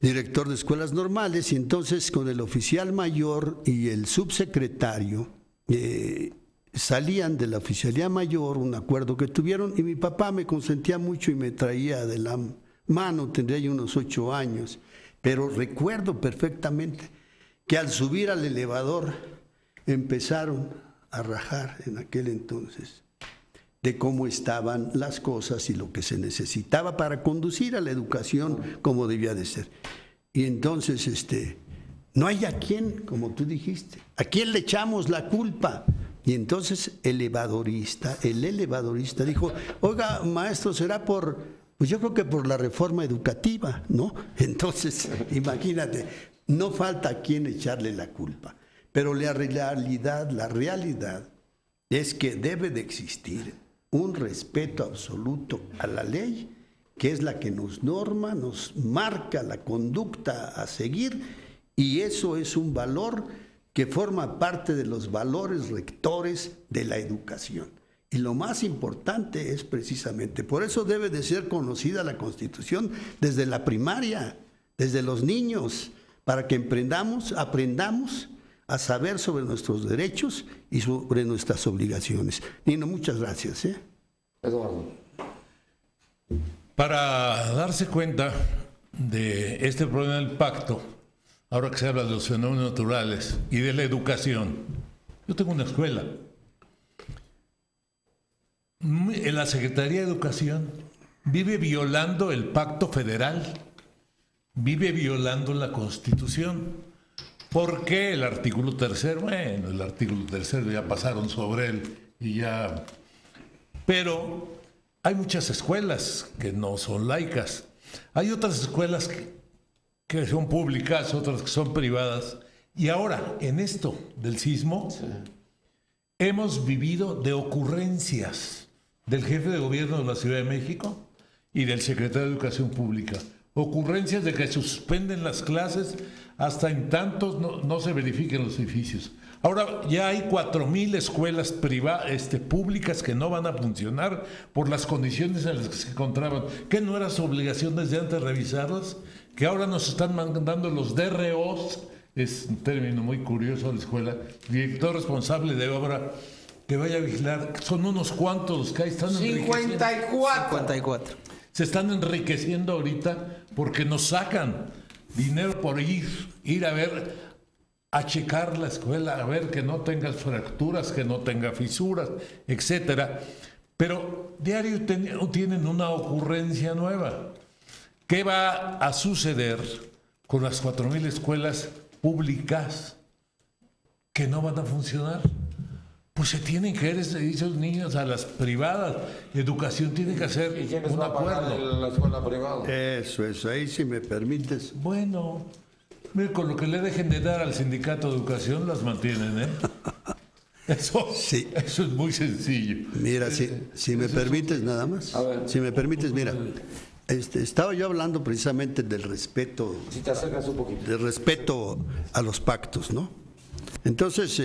director de escuelas normales, y entonces con el oficial mayor y el subsecretario salían de la oficialía mayor, un acuerdo que tuvieron, y mi papá me consentía mucho y me traía de la mano, tendría yo unos 8 años, pero recuerdo perfectamente que al subir al elevador empezaron a rajar en aquel entonces de cómo estaban las cosas y lo que se necesitaba para conducir a la educación como debía de ser. Y entonces no hay a quién, como tú dijiste, ¿a quién le echamos la culpa? Y entonces el elevadorista dijo, oiga, maestro, será pues yo creo que por la reforma educativa, ¿no? Entonces, imagínate, no falta a quien echarle la culpa. Pero la realidad es que debe de existir un respeto absoluto a la ley, que es la que nos norma, nos marca la conducta a seguir, y eso es un valor que forma parte de los valores rectores de la educación. Y lo más importante es precisamente, por eso debe de ser conocida la Constitución desde la primaria, desde los niños, para que aprendamos a saber sobre nuestros derechos y sobre nuestras obligaciones. Nino, muchas gracias. Eduardo. Para darse cuenta de este problema del pacto, ahora que se habla de los fenómenos naturales y de la educación, yo tengo una escuela. En la Secretaría de Educación vive violando el pacto federal, vive violando la Constitución. ¿Por qué el artículo 3? Bueno, el artículo 3 ya pasaron sobre él y ya... Pero hay muchas escuelas que no son laicas. Hay otras escuelas que son públicas, otras que son privadas. Y ahora, en esto del sismo, sí, hemos vivido de ocurrencias del jefe de gobierno de la Ciudad de México y del secretario de Educación Pública. Ocurrencias de que suspenden las clases hasta en tantos no se verifiquen los edificios. Ahora ya hay 4,000 escuelas públicas que no van a funcionar por las condiciones en las que se encontraban. ¿Qué no era su obligación desde antes revisarlas? Que ahora nos están mandando los DROs, es un término muy curioso de la escuela, director responsable de obra, que vaya a vigilar. Son unos cuantos los que hay, están 54. Se están enriqueciendo ahorita porque nos sacan dinero por ir a ver, a checar la escuela, a ver que no tenga fracturas, que no tenga fisuras, etcétera. Pero diario tienen una ocurrencia nueva. ¿Qué va a suceder con las 4,000 escuelas públicas que no van a funcionar? Pues se tienen que ir esos niños a las privadas. Educación tiene que hacer ¿Y quiénes un van a pagar acuerdo. la escuela privada? Eso, ahí si me permites. Bueno, mire, con lo que le dejen de dar al sindicato de educación, las mantienen, ¿eh? Eso, Sí. eso es muy sencillo. Mira, si me permites nada más. A ver. Si me permites, mira. Estaba yo hablando precisamente del respeto, Si te acercas un poquito. del respeto a los pactos, ¿no? Entonces,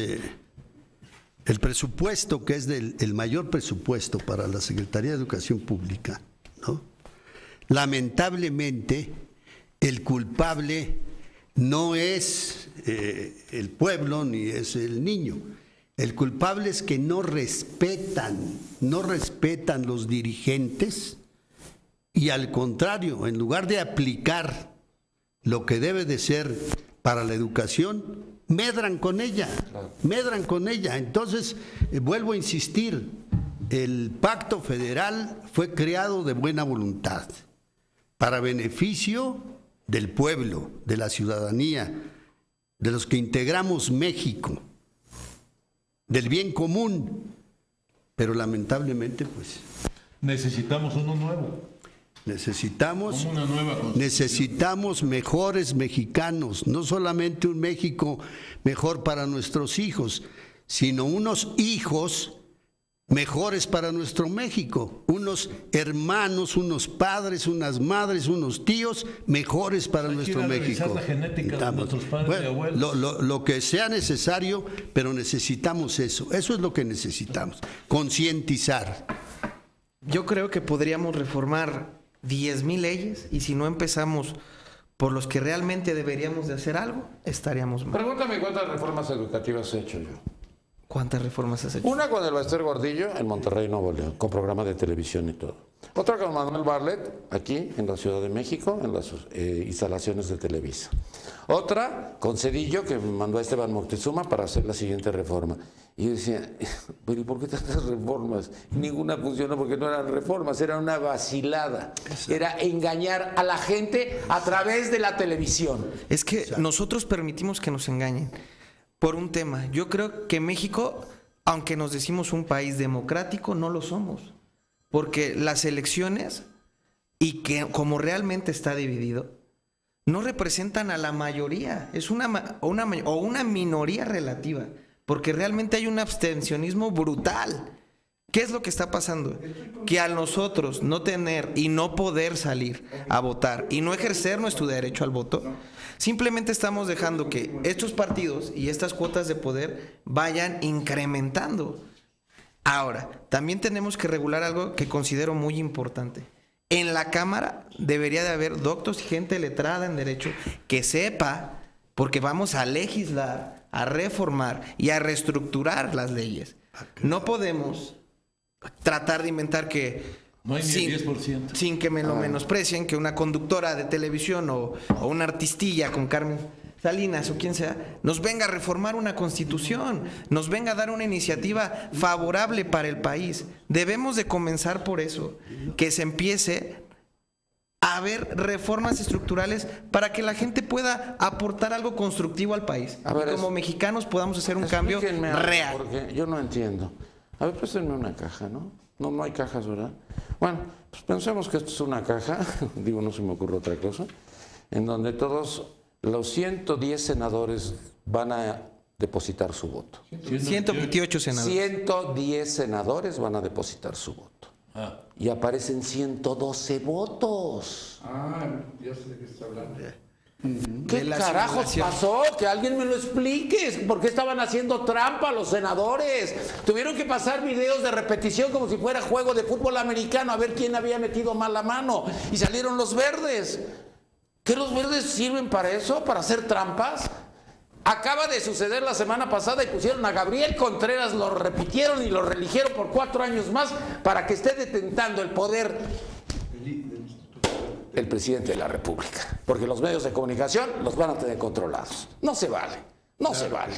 el presupuesto, que es el mayor presupuesto para la Secretaría de Educación Pública, ¿no? Lamentablemente, el culpable no es el pueblo ni es el niño. El culpable es que no respetan los dirigentes y al contrario, en lugar de aplicar lo que debe de ser para la educación, medran con ella. Entonces, vuelvo a insistir, el pacto federal fue creado de buena voluntad, para beneficio del pueblo, de la ciudadanía, de los que integramos México, del bien común, pero lamentablemente, pues, Necesitamos uno nuevo. necesitamos Como una nueva constitución. Necesitamos mejores mexicanos, no solamente un México mejor para nuestros hijos, sino unos hijos mejores para nuestro México, unos hermanos, unos padres, unas madres, unos tíos mejores para Hay que nuestro ir a revisar México. la genética de nuestros padres y Bueno, abuelos. lo que sea necesario, pero necesitamos eso es lo que necesitamos, concientizar. Yo creo que podríamos reformar 10,000 leyes y si no empezamos por los que realmente deberíamos de hacer algo, estaríamos mal. Pregúntame cuántas reformas educativas he hecho yo. ¿Cuántas reformas has hecho? Una con el Bester Gordillo en Monterrey, Nuevo León, con programa de televisión y todo. Otra con Manuel Bartlett, aquí en la Ciudad de México, en las instalaciones de Televisa. Otra con Cedillo, que me mandó a Esteban Moctezuma para hacer la siguiente reforma. Y yo decía, pero ¿y por qué tantas reformas? Ninguna funcionó porque no eran reformas, era una vacilada. Era engañar a la gente a través de la televisión. Es que nosotros permitimos que nos engañen por un tema. Yo creo que México, aunque nos decimos un país democrático, no lo somos. Porque las elecciones, y que como realmente está dividido, no representan a la mayoría. Es una minoría relativa. Porque realmente hay un abstencionismo brutal. ¿Qué es lo que está pasando? Que a nosotros no tener y no poder salir a votar y no ejercer nuestro derecho al voto, simplemente estamos dejando que estos partidos y estas cuotas de poder vayan incrementando. Ahora, también tenemos que regular algo que considero muy importante. En la Cámara debería de haber doctos y gente letrada en derecho que sepa, porque vamos a legislar, a reformar y a reestructurar las leyes. No podemos tratar de inventar que No hay ni el 10%. sin que me lo menosprecien, que una conductora de televisión o una artistilla con Carmen Salinas o quien sea, nos venga a reformar una constitución, nos venga a dar una iniciativa favorable para el país. Debemos de comenzar por eso, que se empiece a haber reformas estructurales para que la gente pueda aportar algo constructivo al país. A ver, y como mexicanos podamos hacer un cambio Explíquenme algo, real. Porque yo no entiendo. A ver, préstenme una caja, ¿no? No hay cajas, ¿verdad? Bueno, pues pensemos que esto es una caja, digo, no se me ocurre otra cosa, en donde todos los 110 senadores van a depositar su voto. 128 senadores. 110 senadores van a depositar su voto. Y aparecen 112 votos. Ya sé de qué está hablando. ¿Qué De la carajos simulación. pasó? Que alguien me lo explique. ¿Por qué estaban haciendo trampa los senadores? Tuvieron que pasar videos de repetición como si fuera juego de fútbol americano a ver quién había metido mal la mano. Y salieron los verdes. ¿Qué los verdes sirven para eso? ¿Para hacer trampas? Acaba de suceder la semana pasada y pusieron a Gabriel Contreras, lo repitieron y lo reeligieron por 4 años más para que esté detentando el poder el presidente de la República, porque los medios de comunicación los van a tener controlados. No se vale, no se vale.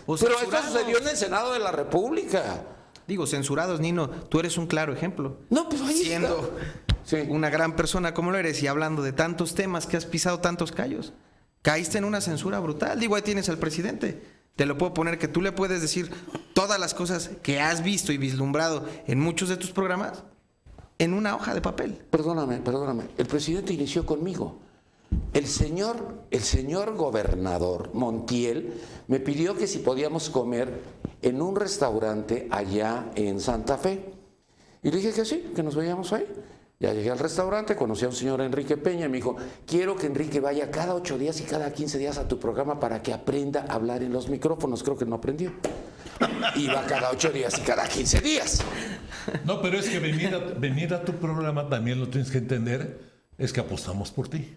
O Pero esto censurados. sucedió en el Senado de la República. Digo, censurados, Nino, tú eres un claro ejemplo. No, pues ahí Siendo Sí. una gran persona como lo eres y hablando de tantos temas que has pisado tantos callos, caíste en una censura brutal. Digo, ahí tienes al presidente. Te lo puedo poner que tú le puedes decir todas las cosas que has visto y vislumbrado en muchos de tus programas en una hoja de papel. Perdóname. El presidente inició conmigo. El señor gobernador Montiel me pidió que si podíamos comer en un restaurante allá en Santa Fe. Y le dije que sí, que nos veíamos ahí. Ya llegué al restaurante, conocí a un señor Enrique Peña y me dijo, quiero que Enrique vaya cada 8 días y cada 15 días a tu programa para que aprenda a hablar en los micrófonos. Creo que no aprendió. Iba cada 8 días y cada 15 días. No, pero es que venir a tu programa también lo tienes que entender, es que apostamos por ti.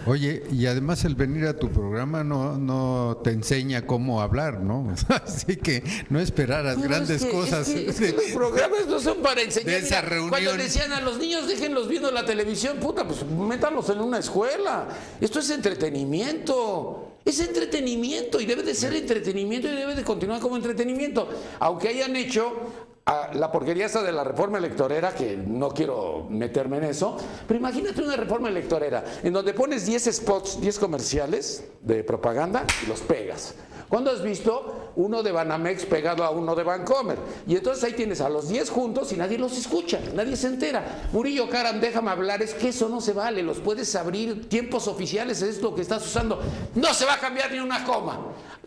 Oye, y además el venir a tu programa no te enseña cómo hablar, ¿no? Así que no esperaras grandes cosas. Es que los programas no son para enseñar. De esa reunión. Cuando decían a los niños, déjenlos viendo la televisión, puta, pues métanlos en una escuela. Esto es entretenimiento. Es entretenimiento y debe de ser entretenimiento y debe de continuar como entretenimiento. Aunque hayan hecho la porquería esa de la reforma electorera, que no quiero meterme en eso, pero imagínate una reforma electorera en donde pones 10 spots, 10 comerciales de propaganda y los pegas. ¿Cuándo has visto uno de Banamex pegado a uno de Bancomer? Y entonces ahí tienes a los 10 juntos y nadie los escucha, nadie se entera. Murillo Karam, déjame hablar, es que eso no se vale, los puedes abrir, tiempos oficiales es lo que estás usando. No se va a cambiar ni una coma.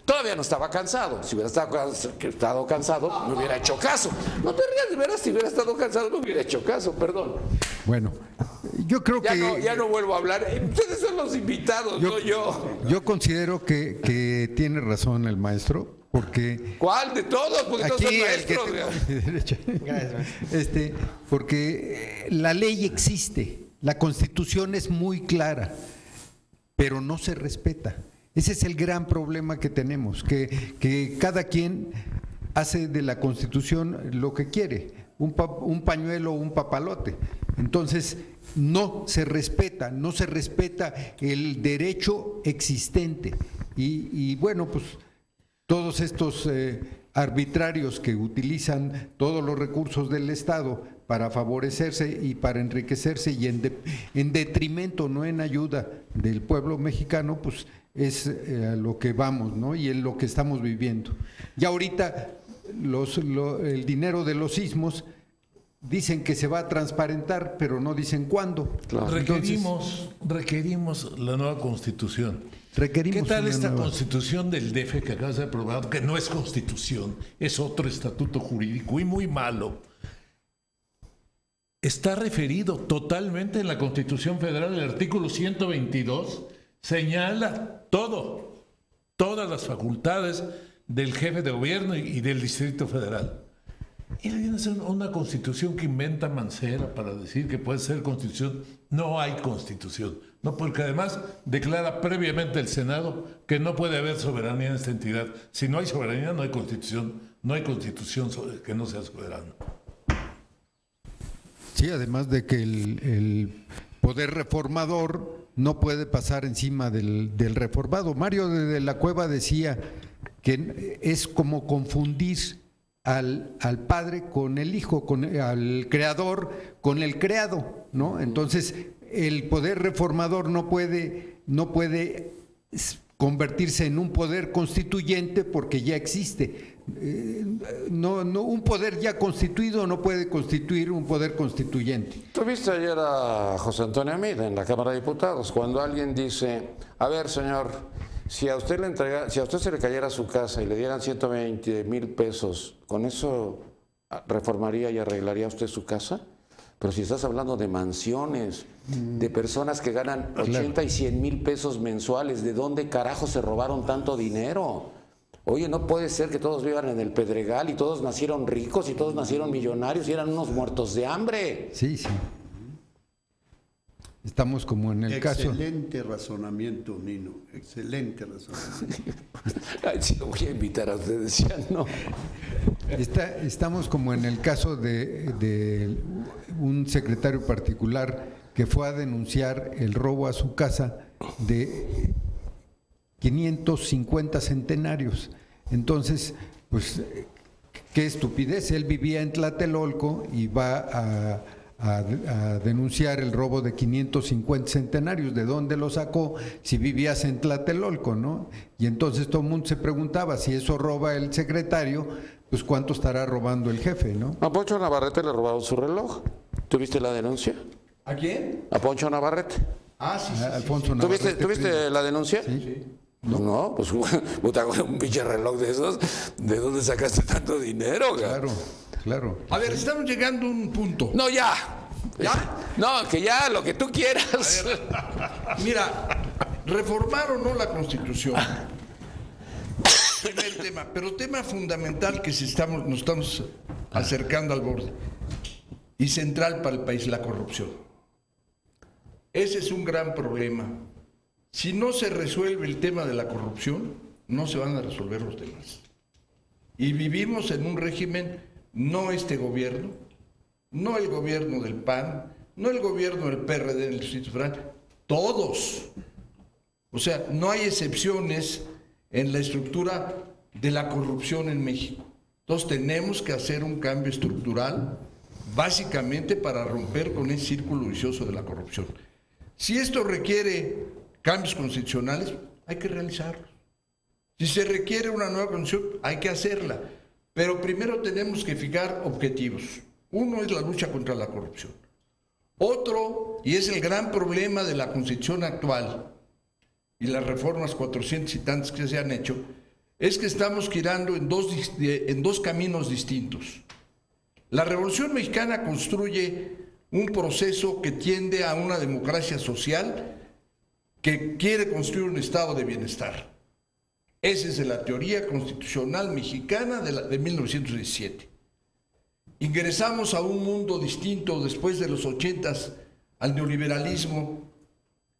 Todavía no estaba cansado. Si hubiera estado cansado, no hubiera hecho caso. No te rías, de veras, si hubiera estado cansado, no hubiera hecho caso, perdón. Bueno, yo creo que... Ya no vuelvo a hablar. Ustedes son los invitados, no yo. Yo considero que tiene razón el maestro, porque... ¿Cuál de todos? Porque todos son maestros. Porque la ley existe, la Constitución es muy clara, pero no se respeta. Ese es el gran problema que tenemos, que cada quien hace de la Constitución lo que quiere, un pañuelo o un papalote. Entonces, no se respeta el derecho existente. Y bueno, pues todos estos arbitrarios que utilizan todos los recursos del Estado para favorecerse y para enriquecerse y en detrimento, no en ayuda del pueblo mexicano, pues es a lo que vamos, ¿no? Y en lo que estamos viviendo. Ya ahorita el dinero de los sismos dicen que se va a transparentar, pero no dicen cuándo. Claro. Requerimos la nueva Constitución. ¿Qué tal esta Constitución del DF que acaba de ser aprobada? Que no es Constitución, es otro estatuto jurídico y muy malo. Está referido totalmente en la Constitución Federal, el artículo 122 señala todas las facultades del jefe de gobierno y del Distrito Federal. Y viene a ser una constitución que inventa Mancera para decir que puede ser constitución. No hay constitución. No, porque además declara previamente el Senado que no puede haber soberanía en esta entidad. Si no hay soberanía, no hay constitución. No hay constitución que no sea soberana. Sí, además de que el poder reformador no puede pasar encima del reformado. Mario de la Cueva decía que es como confundir al padre con el hijo, al creador con el creado, ¿no? Entonces, el poder reformador no puede convertirse en un poder constituyente porque ya existe. Un poder ya constituido no puede constituir un poder constituyente. ¿Tuviste ayer a José Antonio Amida en la Cámara de Diputados cuando alguien dice, a ver, señor, si a usted se le cayera su casa y le dieran 120,000 pesos, ¿con eso reformaría y arreglaría usted su casa? Pero si estás hablando de mansiones, de personas que ganan 80 y 100,000 pesos mensuales, ¿de dónde carajo se robaron tanto dinero? Oye, no puede ser que todos vivan en el Pedregal y todos nacieron ricos y todos nacieron millonarios y eran unos muertos de hambre. Sí, sí. Estamos como en el caso... Excelente razonamiento, Nino. Excelente razonamiento. Ay, si lo voy a invitar a ustedes, ya no. Estamos como en el caso de un secretario particular que fue a denunciar el robo a su casa de 550 centenarios. Entonces, pues, qué estupidez. Él vivía en Tlatelolco y va a denunciar el robo de 550 centenarios. ¿De dónde lo sacó? Si vivías en Tlatelolco, ¿no? Y entonces todo el mundo se preguntaba, si eso roba el secretario, pues cuánto estará robando el jefe, ¿no? A Poncho Navarrete le robaron su reloj. ¿Tuviste la denuncia? ¿A quién? A Poncho Navarrete. Ah, sí, sí, Alfonso sí. Navarrete. ¿Tuviste la denuncia? Sí. No, pues puta, un pinche reloj de esos. ¿De dónde sacaste tanto dinero? Claro, claro. A ver, estamos llegando a un punto. No, ya. ¿Ya? No, que ya, lo que tú quieras. Mira, reformar o no la Constitución. Primer tema, pero tema fundamental que nos estamos acercando al borde. Y central para el país, la corrupción. Ese es un gran problema. Si no se resuelve el tema de la corrupción, no se van a resolver los demás. Y vivimos en un régimen, no este gobierno, no el gobierno del PAN, no el gobierno del PRD en el Distrito Federal, todos. O sea, no hay excepciones en la estructura de la corrupción en México. Entonces tenemos que hacer un cambio estructural, básicamente para romper con ese círculo vicioso de la corrupción. Si esto requiere cambios constitucionales, hay que realizarlos. Si se requiere una nueva constitución, hay que hacerla. Pero primero tenemos que fijar objetivos. Uno es la lucha contra la corrupción. Otro, y es el gran problema de la Constitución actual y las reformas 400 y tantas que se han hecho, es que estamos girando en dos caminos distintos. La Revolución Mexicana construye un proceso que tiende a una democracia social que quiere construir un estado de bienestar. Esa es la teoría constitucional mexicana de 1917. Ingresamos a un mundo distinto después de los 80s al neoliberalismo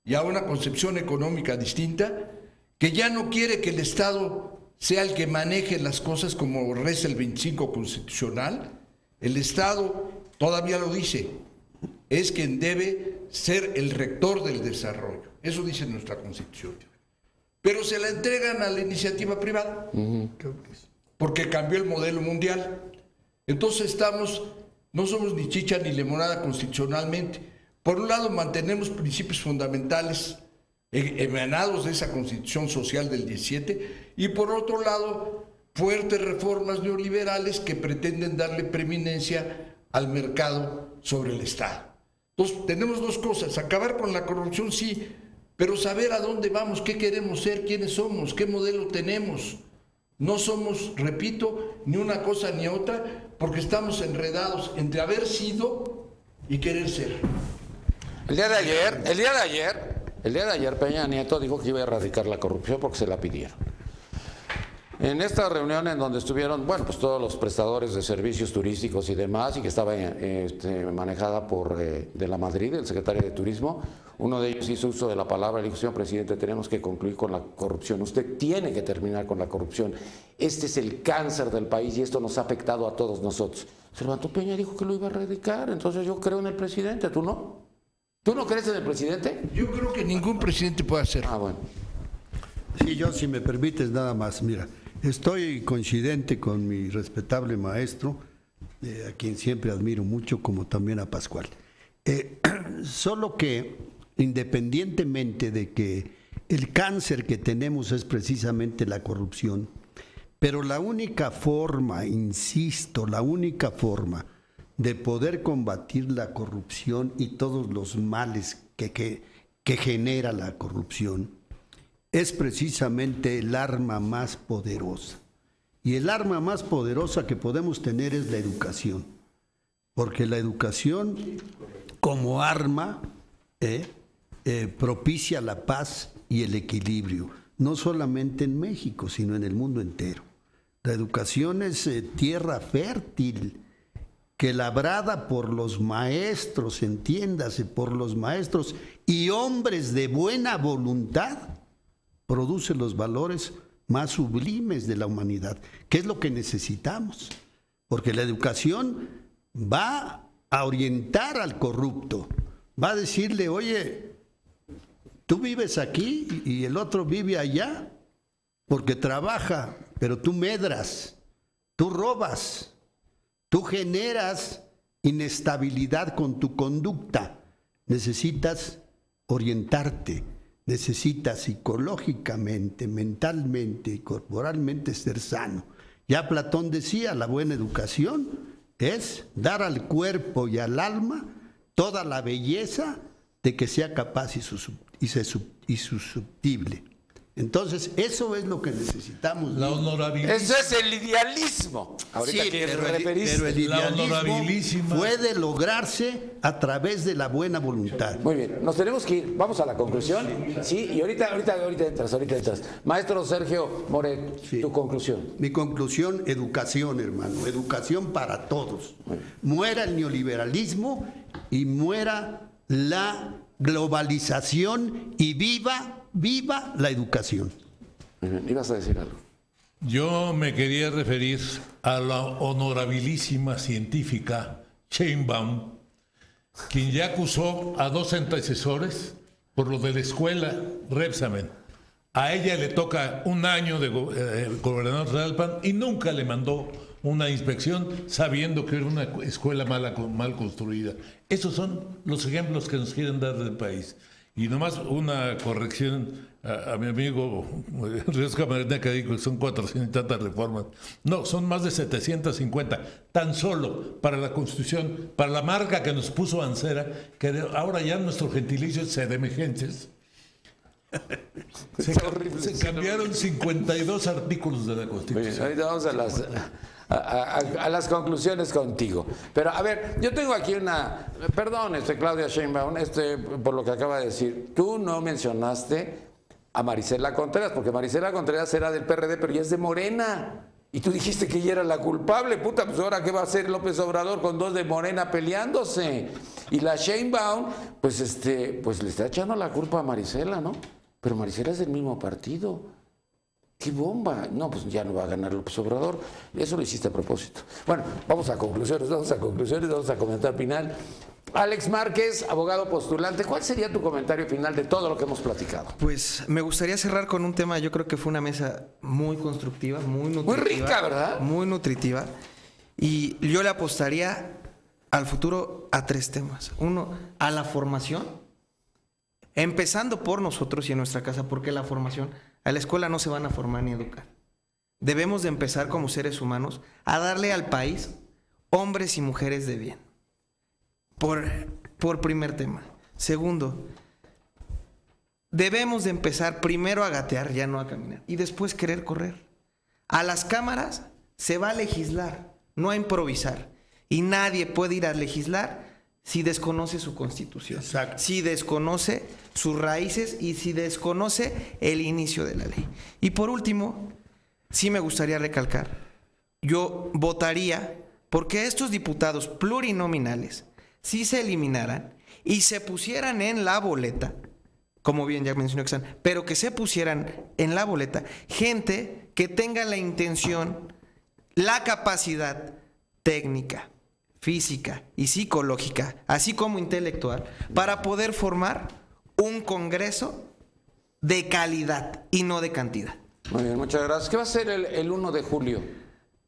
y a una concepción económica distinta que ya no quiere que el Estado sea el que maneje las cosas como reza el 25 constitucional. El Estado, todavía lo dice, es quien debe ser el rector del desarrollo. Eso dice nuestra Constitución. Pero se la entregan a la iniciativa privada, porque cambió el modelo mundial. Entonces no somos ni chicha ni limonada constitucionalmente. Por un lado mantenemos principios fundamentales emanados de esa Constitución Social del 17 y por otro lado fuertes reformas neoliberales que pretenden darle preeminencia al mercado sobre el Estado. Entonces tenemos dos cosas, acabar con la corrupción sí, pero saber a dónde vamos, qué queremos ser, quiénes somos, qué modelo tenemos. No somos, repito, ni una cosa ni otra, porque estamos enredados entre haber sido y querer ser. El día de ayer, Peña Nieto dijo que iba a erradicar la corrupción porque se la pidieron. En esta reunión en donde estuvieron, bueno, pues todos los prestadores de servicios turísticos y demás, y que estaba manejada por de la Madrid, el secretario de Turismo, uno de ellos hizo uso de la palabra y dijo: señor presidente, tenemos que concluir con la corrupción, usted tiene que terminar con la corrupción, este es el cáncer del país y esto nos ha afectado a todos nosotros. Se levantó Peña y dijo que lo iba a erradicar, entonces yo creo en el presidente, ¿tú no? ¿Tú no crees en el presidente? Yo creo que ningún presidente puede hacerlo. Ah, bueno. Sí, yo, si me permites, nada más, mira, estoy coincidente con mi respetable maestro, a quien siempre admiro mucho, como también a Pascual. Solo que, independientemente de que el cáncer que tenemos es precisamente la corrupción, pero la única forma, insisto, la única forma de poder combatir la corrupción y todos los males que genera la corrupción es precisamente el arma más poderosa. Y el arma más poderosa que podemos tener es la educación. Porque la educación como arma propicia la paz y el equilibrio, no solamente en México, sino en el mundo entero. La educación es tierra fértil, que labrada por los maestros, entiéndase, por los maestros y hombres de buena voluntad, produce los valores más sublimes de la humanidad, que es lo que necesitamos, porque la educación va a orientar al corrupto, va a decirle: oye, tú vives aquí y el otro vive allá, porque trabaja, pero tú medras, tú robas, tú generas inestabilidad con tu conducta. Necesitas orientarte, necesitas psicológicamente, mentalmente y corporalmente ser sano. Ya Platón decía, la buena educación es dar al cuerpo y al alma toda la belleza de que sea capaz y susceptible. Entonces, eso es lo que necesitamos. La honorabilidad. Eso es el idealismo. Ahorita Sí, que pero referiste. el idealismo honorabilísima puede lograrse a través de la buena voluntad. Muy bien, nos tenemos que ir. Vamos a la conclusión. Sí, y ahorita entras. Maestro Sergio Moret, Sí. tu conclusión. Mi conclusión, educación, hermano. Educación para todos. Muera el neoliberalismo y muera la globalización y viva la educación. Muy bien, ibas a decir algo. Yo me quería referir a la honorabilísima científica Sheinbaum, quien ya acusó a 2 antecesores por lo de la escuela Repsamen. A ella le toca 1 año de gobernador de Tlalpan y nunca le mandó una inspección sabiendo que era una escuela mal construida. Esos son los ejemplos que nos quieren dar del país. Y nomás una corrección a mi amigo Ríos Camarena, que dijo que son 400 y tantas reformas. No, son más de 750, tan solo para la Constitución, para la marca que nos puso Ancera, que ahora ya nuestro gentilicio es sedemejenses. Se cambiaron 52 artículos de la Muy bien, Constitución. ahorita vamos a las conclusiones contigo. Pero a ver, yo tengo aquí perdón, Claudia Sheinbaum, por lo que acaba de decir. Tú no mencionaste a Marisela Contreras, porque Marisela Contreras era del PRD, pero ya es de Morena. Y tú dijiste que ella era la culpable. Puta, pues ahora ¿qué va a hacer López Obrador con 2 de Morena peleándose? Y la Sheinbaum, pues le está echando la culpa a Marisela, ¿no? Pero Marisela es del mismo partido. ¡Qué bomba! No, pues ya no va a ganar López Obrador. Eso lo hiciste a propósito. Bueno, vamos a conclusiones, vamos a comentar final. Alex Márquez, abogado postulante, ¿cuál sería tu comentario final de todo lo que hemos platicado? Pues me gustaría cerrar con un tema. Yo creo que fue una mesa muy constructiva, muy nutritiva. Muy rica, ¿verdad? Muy nutritiva. Y yo le apostaría al futuro a 3 temas. 1, a la formación, empezando por nosotros y en nuestra casa, porque la formación, a la escuela no se van a formar ni educar. Debemos de empezar como seres humanos a darle al país hombres y mujeres de bien. Por primer tema. Segundo, debemos de empezar primero a gatear, ya no a caminar, y después querer correr. A las cámaras se va a legislar, no a improvisar. Y nadie puede ir a legislar si desconoce su constitución, Exacto. si desconoce sus raíces y si desconoce el inicio de la ley. Y por último, sí me gustaría recalcar, yo votaría porque estos diputados plurinominales si se eliminaran y se pusieran en la boleta, como bien ya mencionó que están, pero que se pusieran en la boleta gente que tenga la intención, la capacidad técnica, física y psicológica, así como intelectual, para poder formar un Congreso de calidad y no de cantidad. Muy bien, muchas gracias. ¿Qué va a ser el 1 de julio?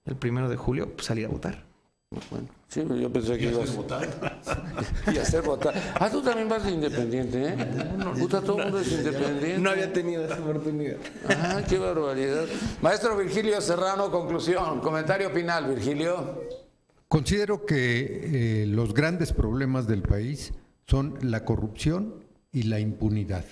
El 1 de julio, pues, salir a votar. Bueno, sí, yo pensé que ibas a votar. Y hacer votar. Ah, tú también vas de independiente, ¿eh? Puta, todo el mundo es independiente. No había tenido esa oportunidad. Ah, qué barbaridad. Maestro Virgilio Serrano, conclusión, comentario final, Virgilio. Considero que los grandes problemas del país son la corrupción y la impunidad.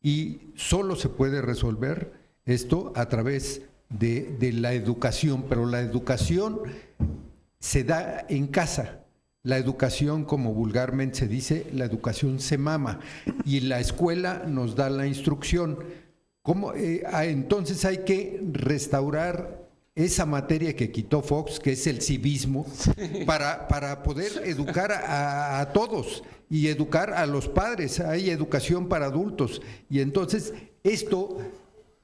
Y solo se puede resolver esto a través de la educación, pero la educación se da en casa. La educación, como vulgarmente se dice, la educación se mama y la escuela nos da la instrucción. Entonces hay que restaurar esa materia que quitó Fox, que es el civismo, para poder educar a todos y educar a los padres. Hay educación para adultos y entonces esto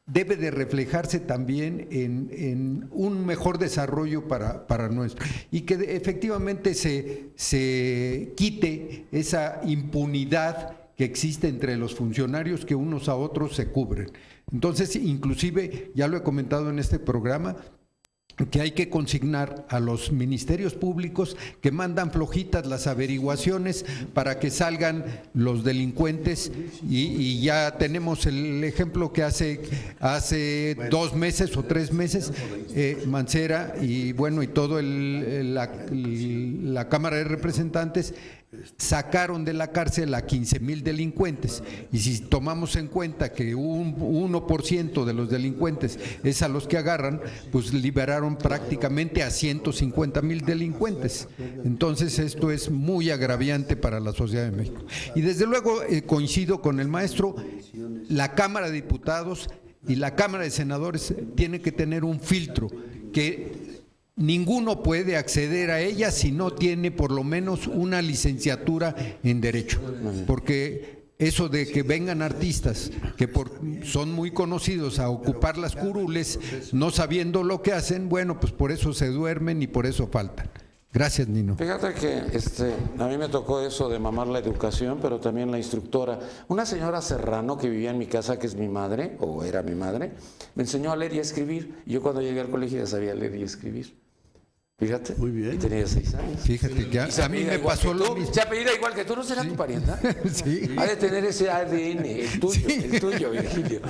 debe de reflejarse también en un mejor desarrollo para nuestro, y que efectivamente se quite esa impunidad que existe entre los funcionarios, que unos a otros se cubren. Entonces, inclusive, ya lo he comentado en este programa, que hay que consignar a los ministerios públicos que mandan flojitas las averiguaciones para que salgan los delincuentes, y ya tenemos el ejemplo que hace 2 meses o 3 meses Mancera y bueno y todo la Cámara de Representantes sacaron de la cárcel a 15,000 delincuentes, y si tomamos en cuenta que un 1% de los delincuentes es a los que agarran, pues liberaron prácticamente a 150,000 delincuentes. Entonces esto es muy agraviante para la sociedad de México. Y desde luego coincido con el maestro, la Cámara de Diputados y la Cámara de Senadores tienen que tener un filtro, que ninguno puede acceder a ella si no tiene por lo menos una licenciatura en Derecho, porque eso de que vengan artistas que son muy conocidos a ocupar las curules no sabiendo lo que hacen, bueno, pues por eso se duermen y por eso faltan. Gracias, Nino. Fíjate que a mí me tocó eso de mamar la educación, pero también la instructora. Una señora Serrano que vivía en mi casa, que es mi madre, o era mi madre, me enseñó a leer y a escribir. Y yo cuando llegué al colegio ya sabía leer y escribir. Fíjate. Muy bien. Y tenía 6 años. Fíjate que a mí me pasó lo mismo. Se apellida igual que tú, ¿no será tu parienta? Sí. Ha de tener ese ADN, el tuyo, Virgilio.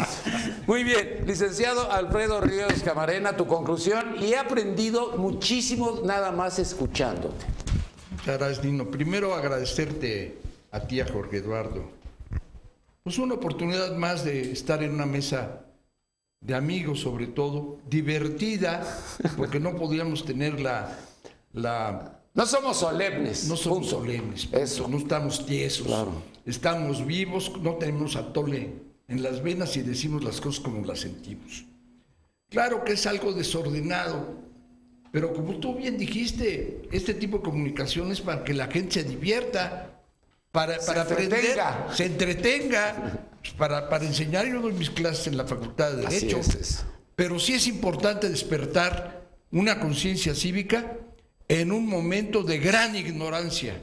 Muy bien, licenciado Alfredo Ríos Camarena, tu conclusión. Y he aprendido muchísimo nada más escuchándote. Muchas gracias, Nino. Primero agradecerte a ti, a Jorge Eduardo. Pues una oportunidad más de estar en una mesa de amigos, sobre todo, divertida, porque no podíamos tener No somos solemnes. No somos solemnes, eso. No estamos tiesos, claro. Estamos vivos, no tenemos atole en las venas y decimos las cosas como las sentimos. Claro que es algo desordenado, pero como tú bien dijiste, este tipo de comunicación es para que la gente se divierta, para aprender, se entretenga, para enseñar. Yo doy mis clases en la Facultad de Derecho, pero sí es importante despertar una conciencia cívica en un momento de gran ignorancia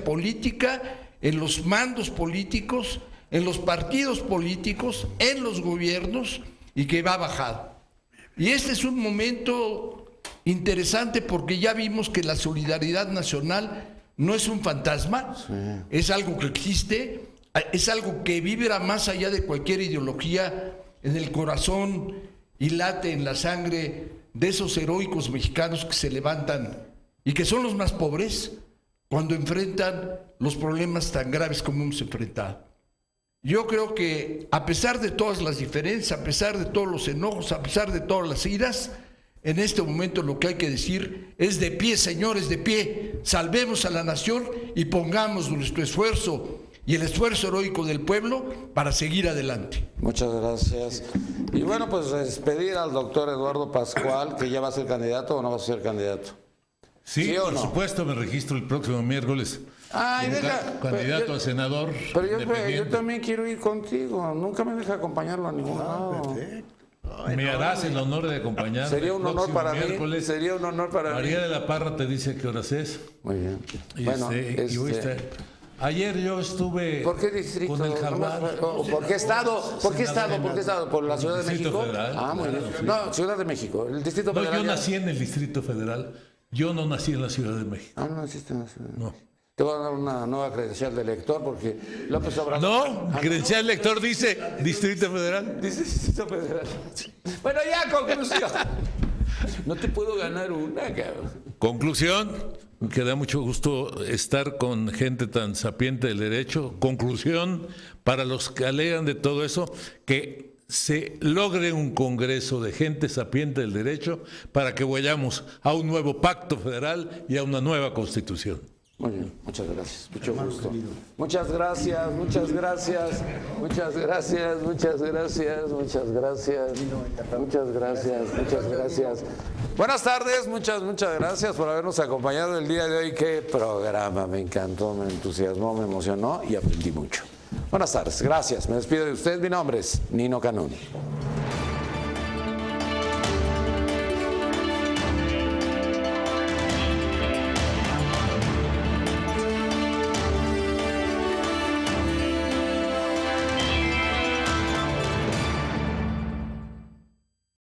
política, en los mandos políticos, en los partidos políticos, en los gobiernos, y que va bajado. Y este es un momento interesante porque ya vimos que la solidaridad nacional no es un fantasma, es algo que existe, es algo que vibra más allá de cualquier ideología en el corazón y late en la sangre de esos heroicos mexicanos que se levantan y que son los más pobres cuando enfrentan los problemas tan graves como hemos enfrentado. Yo creo que a pesar de todas las diferencias, a pesar de todos los enojos, a pesar de todas las iras, en este momento lo que hay que decir es: de pie, señores, de pie, salvemos a la nación y pongamos nuestro esfuerzo y el esfuerzo heroico del pueblo para seguir adelante. Muchas gracias. Y bueno, pues despedir al doctor Eduardo Pascual, que ya va a ser candidato o no va a ser candidato. Sí, por supuesto, me registro el próximo miércoles. Ay, candidato a senador. Pero yo también quiero ir contigo. Nunca me deja acompañarlo a ningún lado. Perfecto. Me harás el honor de acompañarme. Sería un honor para mí. Sería un honor para mí. María de la Parra te dice qué horas es. Muy bien. Bueno, ayer yo estuve. ¿Por qué distrito? Con el Jaguar. ¿Por qué estado? ¿Por qué estado? ¿Por qué estado? ¿Por la Ciudad de México? Federal, ah, muy bien. Sí. No, Ciudad de México. El Distrito Federal. No, yo nací en el Distrito Federal. Yo no nací en la Ciudad de México. Ah, no naciste en la Ciudad de México. No. Te voy a dar una nueva credencial de lector porque López Obrador. No, credencial de lector dice Distrito Federal. Dice Distrito Federal. Bueno, ya, conclusión. No te puedo ganar una, cabrón. Conclusión, que da mucho gusto estar con gente tan sapiente del derecho. Conclusión, para los que alegan de todo eso, que se logre un congreso de gente sapiente del derecho para que vayamos a un nuevo pacto federal y a una nueva constitución. Muy bien, muchas gracias, mucho gusto. Muchas gracias, muchas gracias, muchas gracias, muchas gracias, muchas gracias, muchas gracias, muchas gracias. Buenas tardes, muchas gracias por habernos acompañado el día de hoy. Qué programa, me encantó, me entusiasmó, me emocionó y aprendí mucho. Buenas tardes, gracias, me despido de usted, mi nombre es Nino Canún.